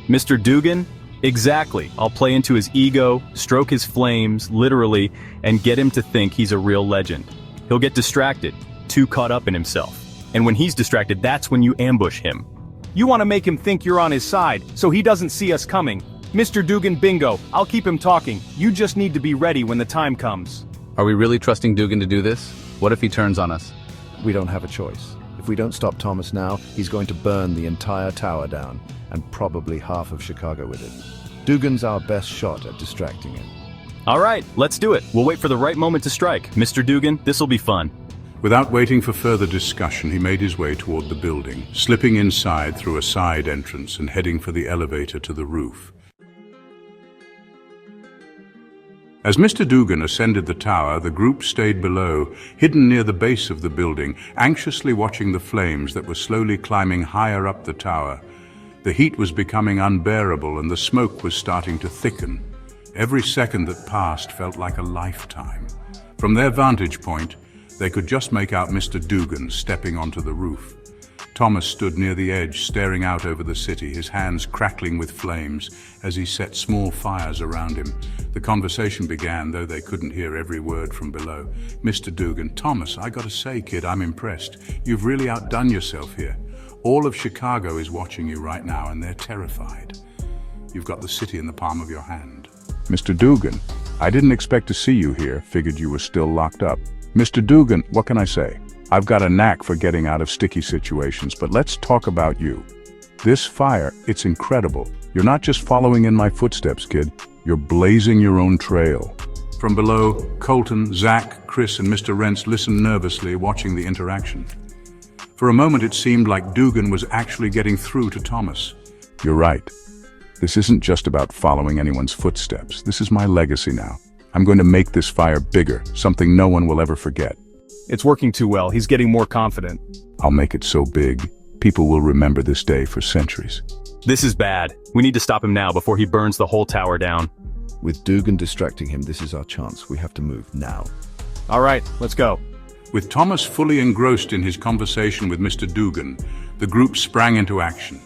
Mr. Dugan? Exactly. I'll play into his ego, stroke his flames, literally, and get him to think he's a real legend. He'll get distracted, too caught up in himself. And when he's distracted, that's when you ambush him. You want to make him think you're on his side, so he doesn't see us coming. Mr. Dugan, bingo. I'll keep him talking. You just need to be ready when the time comes. Are we really trusting Dugan to do this? What if he turns on us? We don't have a choice. If we don't stop Thomas now, he's going to burn the entire tower down, and probably half of Chicago with it. Dugan's our best shot at distracting him. All right, let's do it. We'll wait for the right moment to strike. Mr. Dugan, this'll be fun. Without waiting for further discussion, he made his way toward the building, slipping inside through a side entrance and heading for the elevator to the roof. As Mr. Dugan ascended the tower, the group stayed below, hidden near the base of the building, anxiously watching the flames that were slowly climbing higher up the tower. The heat was becoming unbearable and the smoke was starting to thicken. Every second that passed felt like a lifetime. From their vantage point, they could just make out Mr. Dugan stepping onto the roof. Thomas stood near the edge, staring out over the city, his hands crackling with flames as he set small fires around him. The conversation began, though they couldn't hear every word from below. Mr. Dugan, Thomas, I gotta say, kid, I'm impressed. You've really outdone yourself here. All of Chicago is watching you right now, and they're terrified. You've got the city in the palm of your hand. Mr. Dugan, I didn't expect to see you here, figured you were still locked up. Mr. Dugan, what can I say? I've got a knack for getting out of sticky situations, but let's talk about you. This fire, it's incredible. You're not just following in my footsteps, kid. You're blazing your own trail. From below, Colton, Zach, Chris, and Mr. Rence listened nervously, watching the interaction. For a moment, it seemed like Dugan was actually getting through to Thomas. You're right. This isn't just about following anyone's footsteps. This is my legacy now. I'm going to make this fire bigger, something no one will ever forget. It's working too well. He's getting more confident. I'll make it so big, people will remember this day for centuries. This is bad. We need to stop him now before he burns the whole tower down. With Dugan distracting him, this is our chance. We have to move now. All right, let's go. With Thomas fully engrossed in his conversation with Mr. Dugan, the group sprang into action.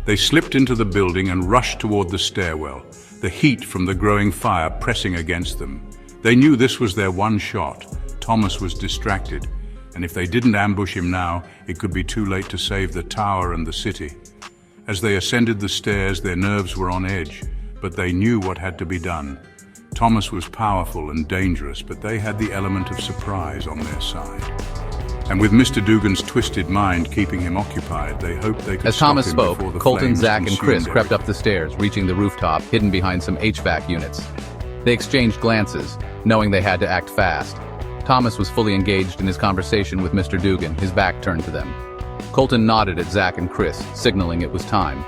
They slipped into the building and rushed toward the stairwell, the heat from the growing fire pressing against them. They knew this was their one shot. Thomas was distracted, and if they didn't ambush him now, it could be too late to save the tower and the city. As they ascended the stairs, their nerves were on edge, but they knew what had to be done. Thomas was powerful and dangerous, but they had the element of surprise on their side. And with Mr. Dugan's twisted mind keeping him occupied, they hoped they could As stop Thomas him spoke, before the Colton, flames Zach, and Chris consumed crept up the stairs, reaching the rooftop, hidden behind some HVAC units. They exchanged glances, knowing they had to act fast. Thomas was fully engaged in his conversation with Mr. Dugan, his back turned to them. Colton nodded at Zach and Chris, signaling it was time.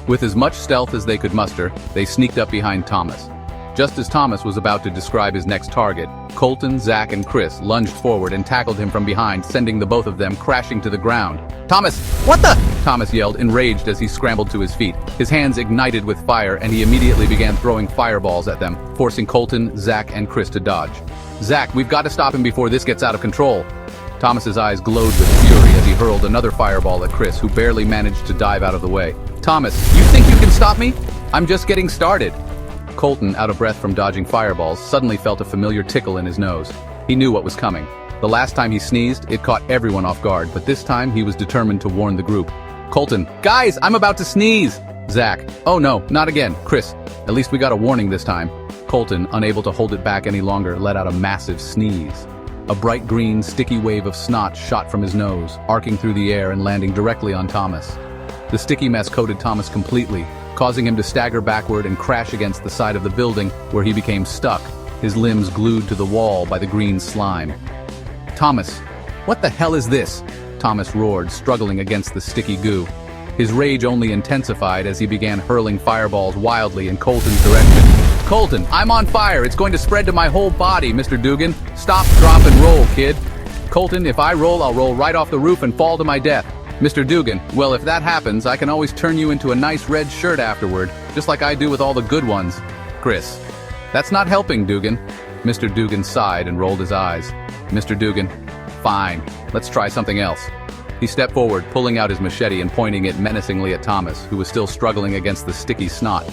With as much stealth as they could muster, they sneaked up behind Thomas. Just as Thomas was about to describe his next target, Colton, Zach, and Chris lunged forward and tackled him from behind, sending the both of them crashing to the ground. "Thomas, what the?" Thomas yelled, enraged as he scrambled to his feet. His hands ignited with fire, and he immediately began throwing fireballs at them, forcing Colton, Zach, and Chris to dodge. "Zach, we've got to stop him before this gets out of control." Thomas's eyes glowed with fury as he hurled another fireball at Chris, who barely managed to dive out of the way. "Thomas, you think you can stop me? I'm just getting started." Colton, out of breath from dodging fireballs, suddenly felt a familiar tickle in his nose. He knew what was coming. The last time he sneezed, it caught everyone off guard, but this time he was determined to warn the group. Colton, "Guys, I'm about to sneeze!" Zach, "Oh no, not again." Chris, "At least we got a warning this time." Colton, unable to hold it back any longer, let out a massive sneeze. A bright green, sticky wave of snot shot from his nose, arcing through the air and landing directly on Thomas. The sticky mess coated Thomas completely, causing him to stagger backward and crash against the side of the building, where he became stuck, his limbs glued to the wall by the green slime. "Thomas, what the hell is this?" Thomas roared, struggling against the sticky goo. His rage only intensified as he began hurling fireballs wildly in Colton's direction. "Colton, I'm on fire! It's going to spread to my whole body, Mr. Dugan! Stop, drop, and roll, kid!" "Colton, if I roll, I'll roll right off the roof and fall to my death." "Mr. Dugan, well, if that happens, I can always turn you into a nice red shirt afterward, just like I do with all the good ones." Chris, "That's not helping, Dugan." Mr. Dugan sighed and rolled his eyes. Mr. Dugan, "Fine, let's try something else." He stepped forward, pulling out his machete and pointing it menacingly at Thomas, who was still struggling against the sticky snot.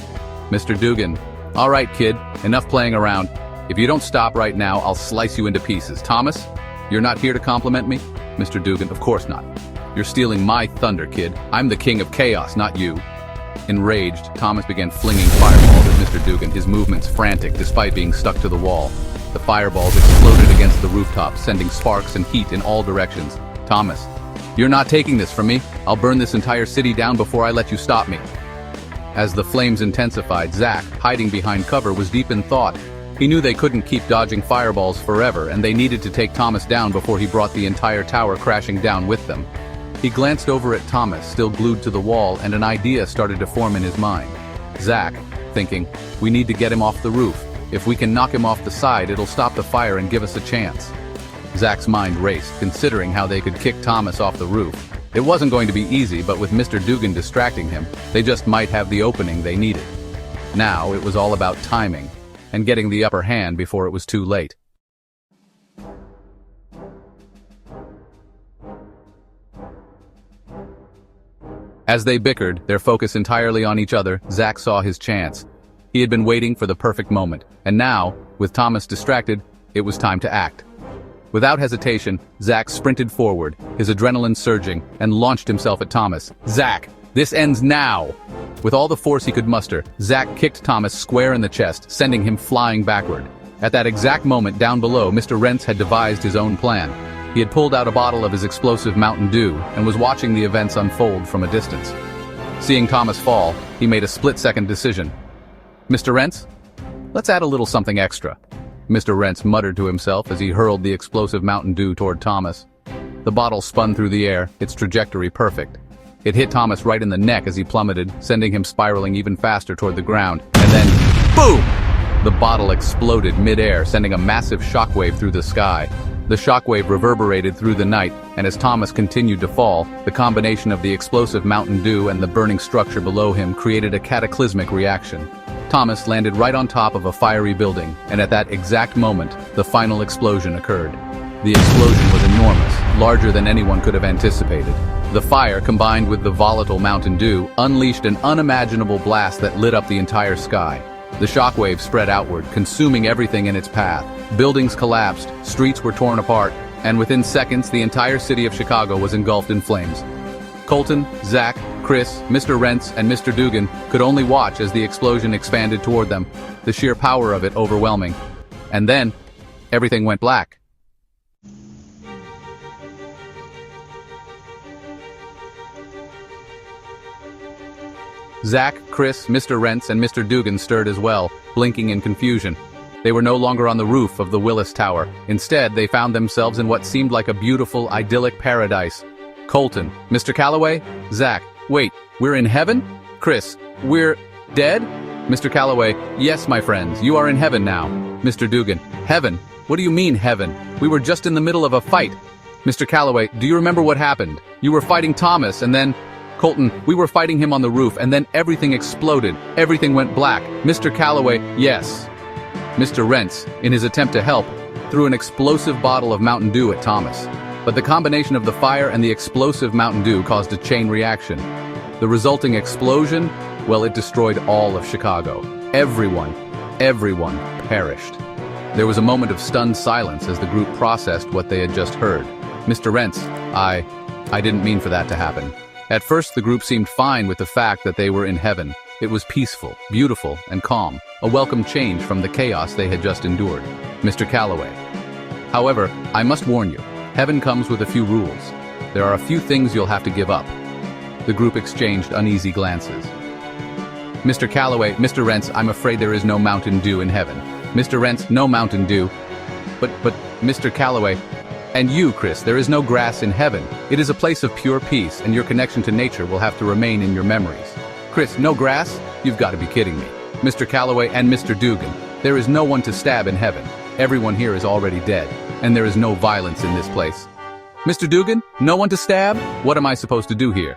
Mr. Dugan, "All right, kid, enough playing around. If you don't stop right now, I'll slice you into pieces." "Thomas, you're not here to compliment me?" Mr. Dugan, "Of course not. You're stealing my thunder, kid. I'm the king of chaos, not you." Enraged, Thomas began flinging fireballs at Mr. Dugan, his movements frantic despite being stuck to the wall. The fireballs exploded against the rooftop, sending sparks and heat in all directions. "Thomas, you're not taking this from me. I'll burn this entire city down before I let you stop me." As the flames intensified, Zach, hiding behind cover, was deep in thought. He knew they couldn't keep dodging fireballs forever, and they needed to take Thomas down before he brought the entire tower crashing down with them. He glanced over at Thomas, still glued to the wall, and an idea started to form in his mind. Zach, thinking, "We need to get him off the roof. If we can knock him off the side, it'll stop the fire and give us a chance." Zach's mind raced, considering how they could kick Thomas off the roof. It wasn't going to be easy, but with Mr. Dugan distracting him, they just might have the opening they needed. Now it was all about timing, and getting the upper hand before it was too late. As they bickered, their focus entirely on each other, Zach saw his chance. He had been waiting for the perfect moment, and now, with Thomas distracted, it was time to act. Without hesitation, Zach sprinted forward, his adrenaline surging, and launched himself at Thomas. "Zach, this ends now!" With all the force he could muster, Zach kicked Thomas square in the chest, sending him flying backward. At that exact moment down below, Mr. Rence had devised his own plan. He had pulled out a bottle of his explosive Mountain Dew and was watching the events unfold from a distance. Seeing Thomas fall, he made a split-second decision. "Mr. Rence, let's add a little something extra." Mr. Rence muttered to himself as he hurled the explosive Mountain Dew toward Thomas. The bottle spun through the air, its trajectory perfect. It hit Thomas right in the neck as he plummeted, sending him spiraling even faster toward the ground. And then, boom! The bottle exploded mid-air, sending a massive shockwave through the sky. The shockwave reverberated through the night, and as Thomas continued to fall, the combination of the explosive Mountain Dew and the burning structure below him created a cataclysmic reaction. Thomas landed right on top of a fiery building, and at that exact moment, the final explosion occurred. The explosion was enormous, larger than anyone could have anticipated. The fire, combined with the volatile Mountain Dew, unleashed an unimaginable blast that lit up the entire sky. The shockwave spread outward, consuming everything in its path. Buildings collapsed, streets were torn apart, and within seconds the entire city of Chicago was engulfed in flames. Colton, Zach, Chris, Mr. Rence, and Mr. Dugan could only watch as the explosion expanded toward them, the sheer power of it overwhelming. And then, everything went black. Zach, Chris, Mr. Rence, and Mr. Dugan stirred as well, blinking in confusion. They were no longer on the roof of the Willis Tower. Instead, they found themselves in what seemed like a beautiful, idyllic paradise. Colton, Mr. Calloway, Zach, wait, we're in heaven? Chris, we're dead? Mr. Calloway, yes, my friends, you are in heaven now. Mr. Dugan, heaven? What do you mean, heaven? We were just in the middle of a fight. Mr. Calloway, do you remember what happened? You were fighting Thomas, and then... Colton, we were fighting him on the roof, and then everything exploded. Everything went black. Mr. Calloway, yes. Mr. Rence, in his attempt to help, threw an explosive bottle of Mountain Dew at Thomas. But the combination of the fire and the explosive Mountain Dew caused a chain reaction. The resulting explosion, well, it destroyed all of Chicago. Everyone perished. There was a moment of stunned silence as the group processed what they had just heard. Mr. Rence, I didn't mean for that to happen. At first, the group seemed fine with the fact that they were in heaven. It was peaceful, beautiful, and calm, a welcome change from the chaos they had just endured. Mr. Calloway. However, I must warn you, heaven comes with a few rules. There are a few things you'll have to give up. The group exchanged uneasy glances. Mr. Calloway, Mr. Rence, I'm afraid there is no Mountain Dew in heaven. Mr. Rence, no Mountain Dew. But, Mr. Calloway, and you, Chris, there is no grass in heaven. It is a place of pure peace, and your connection to nature will have to remain in your memories. Chris, no grass? You've got to be kidding me. Mr. Calloway and Mr. Dugan, there is no one to stab in heaven. Everyone here is already dead, and there is no violence in this place. Mr. Dugan, no one to stab? What am I supposed to do here?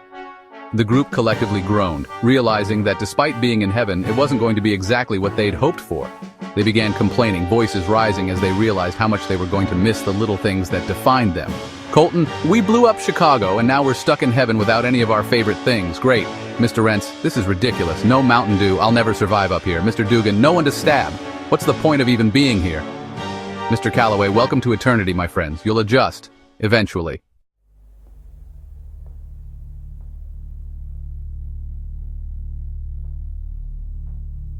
The group collectively groaned, realizing that despite being in heaven, it wasn't going to be exactly what they'd hoped for. They began complaining, voices rising as they realized how much they were going to miss the little things that defined them. Colton, we blew up Chicago, and now we're stuck in heaven without any of our favorite things. Great. Mr. Rence, this is ridiculous. No Mountain Dew. I'll never survive up here. Mr. Dugan, no one to stab. What's the point of even being here? Mr. Calloway, welcome to eternity, my friends. You'll adjust. Eventually.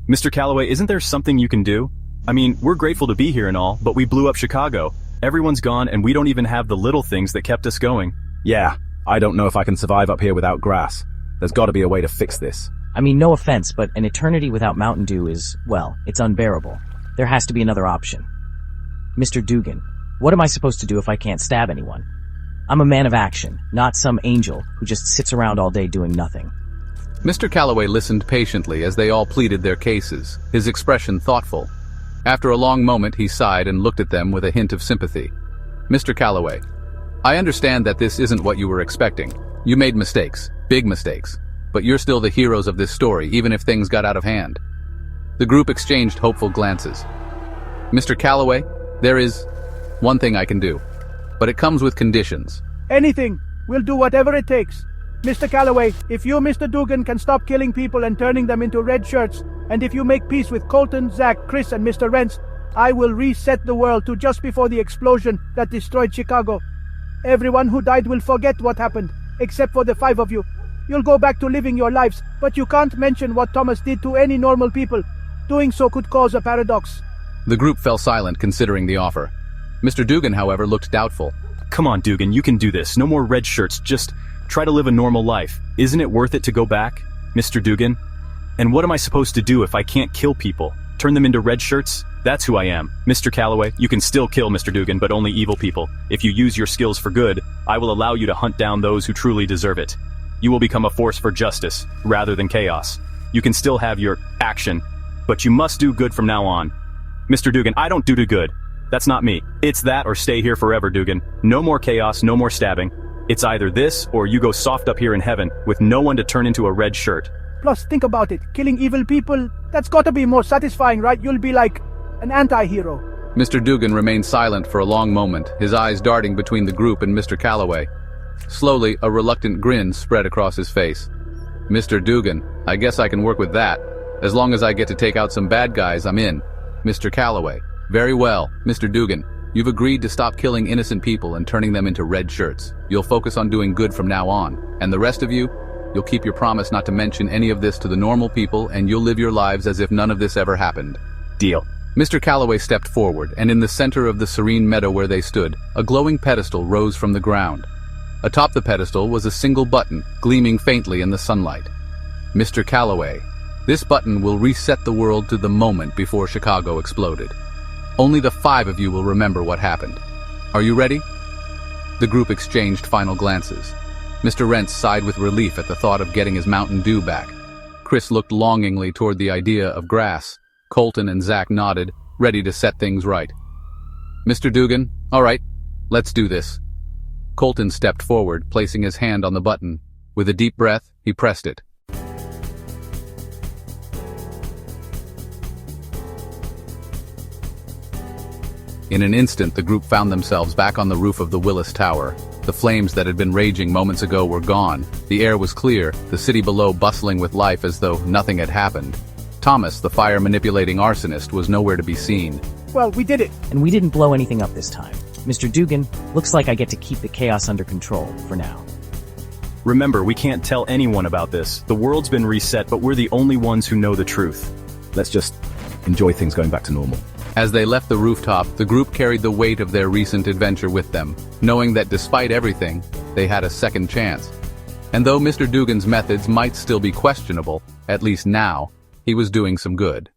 Mr. Calloway, isn't there something you can do? I mean, we're grateful to be here and all, but we blew up Chicago. Everyone's gone and we don't even have the little things that kept us going. Yeah, I don't know if I can survive up here without grass. There's got to be a way to fix this. I mean, no offense, but an eternity without Mountain Dew is, well, it's unbearable. There has to be another option. Mr. Dugan, what am I supposed to do if I can't stab anyone? I'm a man of action, not some angel who just sits around all day doing nothing. Mr. Calloway listened patiently as they all pleaded their cases, his expression thoughtful. After a long moment, he sighed and looked at them with a hint of sympathy. Mr. Calloway, I understand that this isn't what you were expecting. You made mistakes, big mistakes, but you're still the heroes of this story, even if things got out of hand. The group exchanged hopeful glances. Mr. Calloway, there is one thing I can do, but it comes with conditions. Anything. We'll do whatever it takes. Mr. Calloway, if you, Mr. Dugan, can stop killing people and turning them into red shirts, and if you make peace with Colton, Zach, Chris, and Mr. Rence, I will reset the world to just before the explosion that destroyed Chicago. Everyone who died will forget what happened, except for the 5 of you. You'll go back to living your lives, but you can't mention what Thomas did to any normal people. Doing so could cause a paradox. The group fell silent, considering the offer. Mr. Dugan, however, looked doubtful. Come on, Dugan, you can do this. No more red shirts, just try to live a normal life. Isn't it worth it to go back, Mr. Dugan? And what am I supposed to do if I can't kill people? Turn them into red shirts? That's who I am. Mr. Calloway, you can still kill Mr. Dugan, but only evil people. If you use your skills for good, I will allow you to hunt down those who truly deserve it. You will become a force for justice, rather than chaos. You can still have your action, but you must do good from now on. Mr. Dugan, I don't do good. That's not me. It's that or stay here forever, Dugan. No more chaos, no more stabbing. It's either this or you go soft up here in heaven with no one to turn into a red shirt. Plus, think about it. Killing evil people, that's gotta be more satisfying, right? You'll be like an anti-hero. Mr. Dugan remained silent for a long moment, his eyes darting between the group and Mr. Calloway. Slowly, a reluctant grin spread across his face. Mr. Dugan, I guess I can work with that. As long as I get to take out some bad guys, I'm in. Mr. Calloway, very well. Mr. Dugan, you've agreed to stop killing innocent people and turning them into red shirts. You'll focus on doing good from now on. And the rest of you, you'll keep your promise not to mention any of this to the normal people, and you'll live your lives as if none of this ever happened. Deal. Mr. Calloway stepped forward, and in the center of the serene meadow where they stood, a glowing pedestal rose from the ground. Atop the pedestal was a single button, gleaming faintly in the sunlight. Mr. Calloway, this button will reset the world to the moment before Chicago exploded. Only the 5 of you will remember what happened. Are you ready? The group exchanged final glances. Mr. Rence sighed with relief at the thought of getting his Mountain Dew back. Chris looked longingly toward the idea of grass. Colton and Zach nodded, ready to set things right. Mr. Dugan, all right, let's do this. Colton stepped forward, placing his hand on the button. With a deep breath, he pressed it. In an instant, the group found themselves back on the roof of the Willis Tower. The flames that had been raging moments ago were gone. The air was clear, the city below bustling with life as though nothing had happened. Thomas, the fire-manipulating arsonist, was nowhere to be seen. Well, we did it. And we didn't blow anything up this time. Mr. Dugan, looks like I get to keep the chaos under control for now. Remember, we can't tell anyone about this. The world's been reset, but we're the only ones who know the truth. Let's just enjoy things going back to normal. As they left the rooftop, the group carried the weight of their recent adventure with them, knowing that despite everything, they had a second chance. And though Mr. Dugan's methods might still be questionable, at least now, he was doing some good.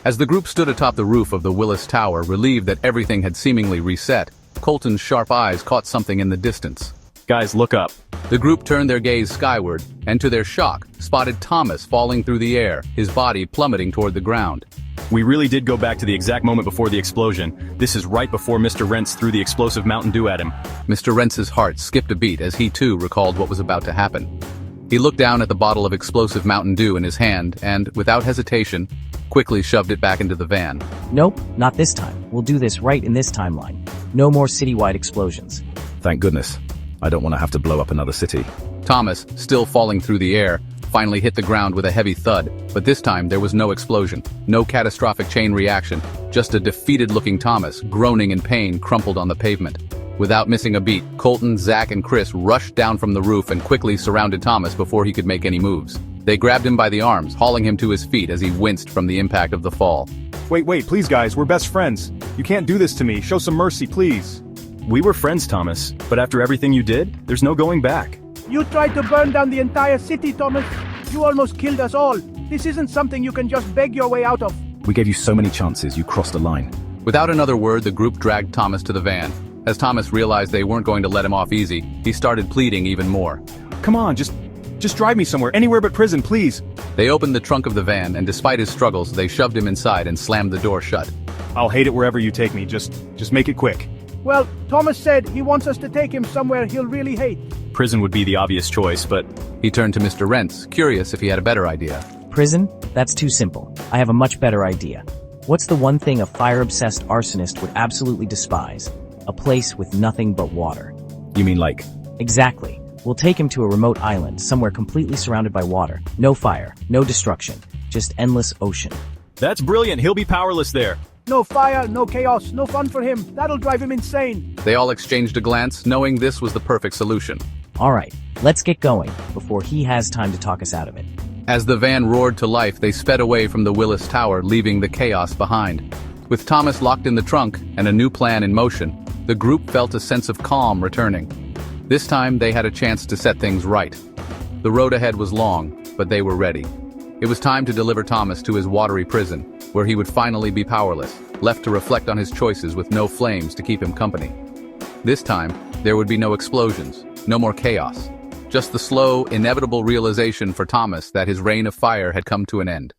As the group stood atop the roof of the Willis Tower, relieved that everything had seemingly reset, Colton's sharp eyes caught something in the distance. Guys, look up. The group turned their gaze skyward, and to their shock, spotted Thomas falling through the air, his body plummeting toward the ground. We really did go back to the exact moment before the explosion. This is right before Mr. Rence threw the explosive Mountain Dew at him. Mr. Rence's heart skipped a beat as he too recalled what was about to happen. He looked down at the bottle of explosive Mountain Dew in his hand and, without hesitation, quickly shoved it back into the van. Nope, not this time. We'll do this right in this timeline. No more citywide explosions. Thank goodness. I don't want to have to blow up another city. Thomas, still falling through the air, finally hit the ground with a heavy thud, but this time there was no explosion, no catastrophic chain reaction, just a defeated-looking Thomas, groaning in pain, crumpled on the pavement. Without missing a beat, Colton, Zach, and Chris rushed down from the roof and quickly surrounded Thomas before he could make any moves. They grabbed him by the arms, hauling him to his feet as he winced from the impact of the fall. Wait, please guys, we're best friends. You can't do this to me. Show some mercy, please. We were friends, Thomas, but after everything you did, there's no going back. You tried to burn down the entire city, Thomas. You almost killed us all. This isn't something you can just beg your way out of. We gave you so many chances, you crossed the line. Without another word, the group dragged Thomas to the van. As Thomas realized they weren't going to let him off easy, he started pleading even more. Come on, just drive me somewhere, anywhere but prison, please. They opened the trunk of the van, and despite his struggles, they shoved him inside and slammed the door shut. I'll hate it wherever you take me, just make it quick. Well, Thomas said he wants us to take him somewhere he'll really hate. Prison would be the obvious choice, but... He turned to Mr. Rence, curious if he had a better idea. Prison? That's too simple. I have a much better idea. What's the one thing a fire-obsessed arsonist would absolutely despise? A place with nothing but water. You mean like... Exactly. We'll take him to a remote island, somewhere completely surrounded by water. No fire, no destruction, just endless ocean. That's brilliant, he'll be powerless there. No fire, no chaos, no fun for him. That'll drive him insane. They all exchanged a glance, knowing this was the perfect solution. All right, let's get going, before he has time to talk us out of it. As the van roared to life, they sped away from the Willis Tower, leaving the chaos behind. With Thomas locked in the trunk and a new plan in motion, the group felt a sense of calm returning. This time, they had a chance to set things right. The road ahead was long, but they were ready. It was time to deliver Thomas to his watery prison, where he would finally be powerless, left to reflect on his choices with no flames to keep him company. This time, there would be no explosions, no more chaos, just the slow, inevitable realization for Thomas that his reign of fire had come to an end.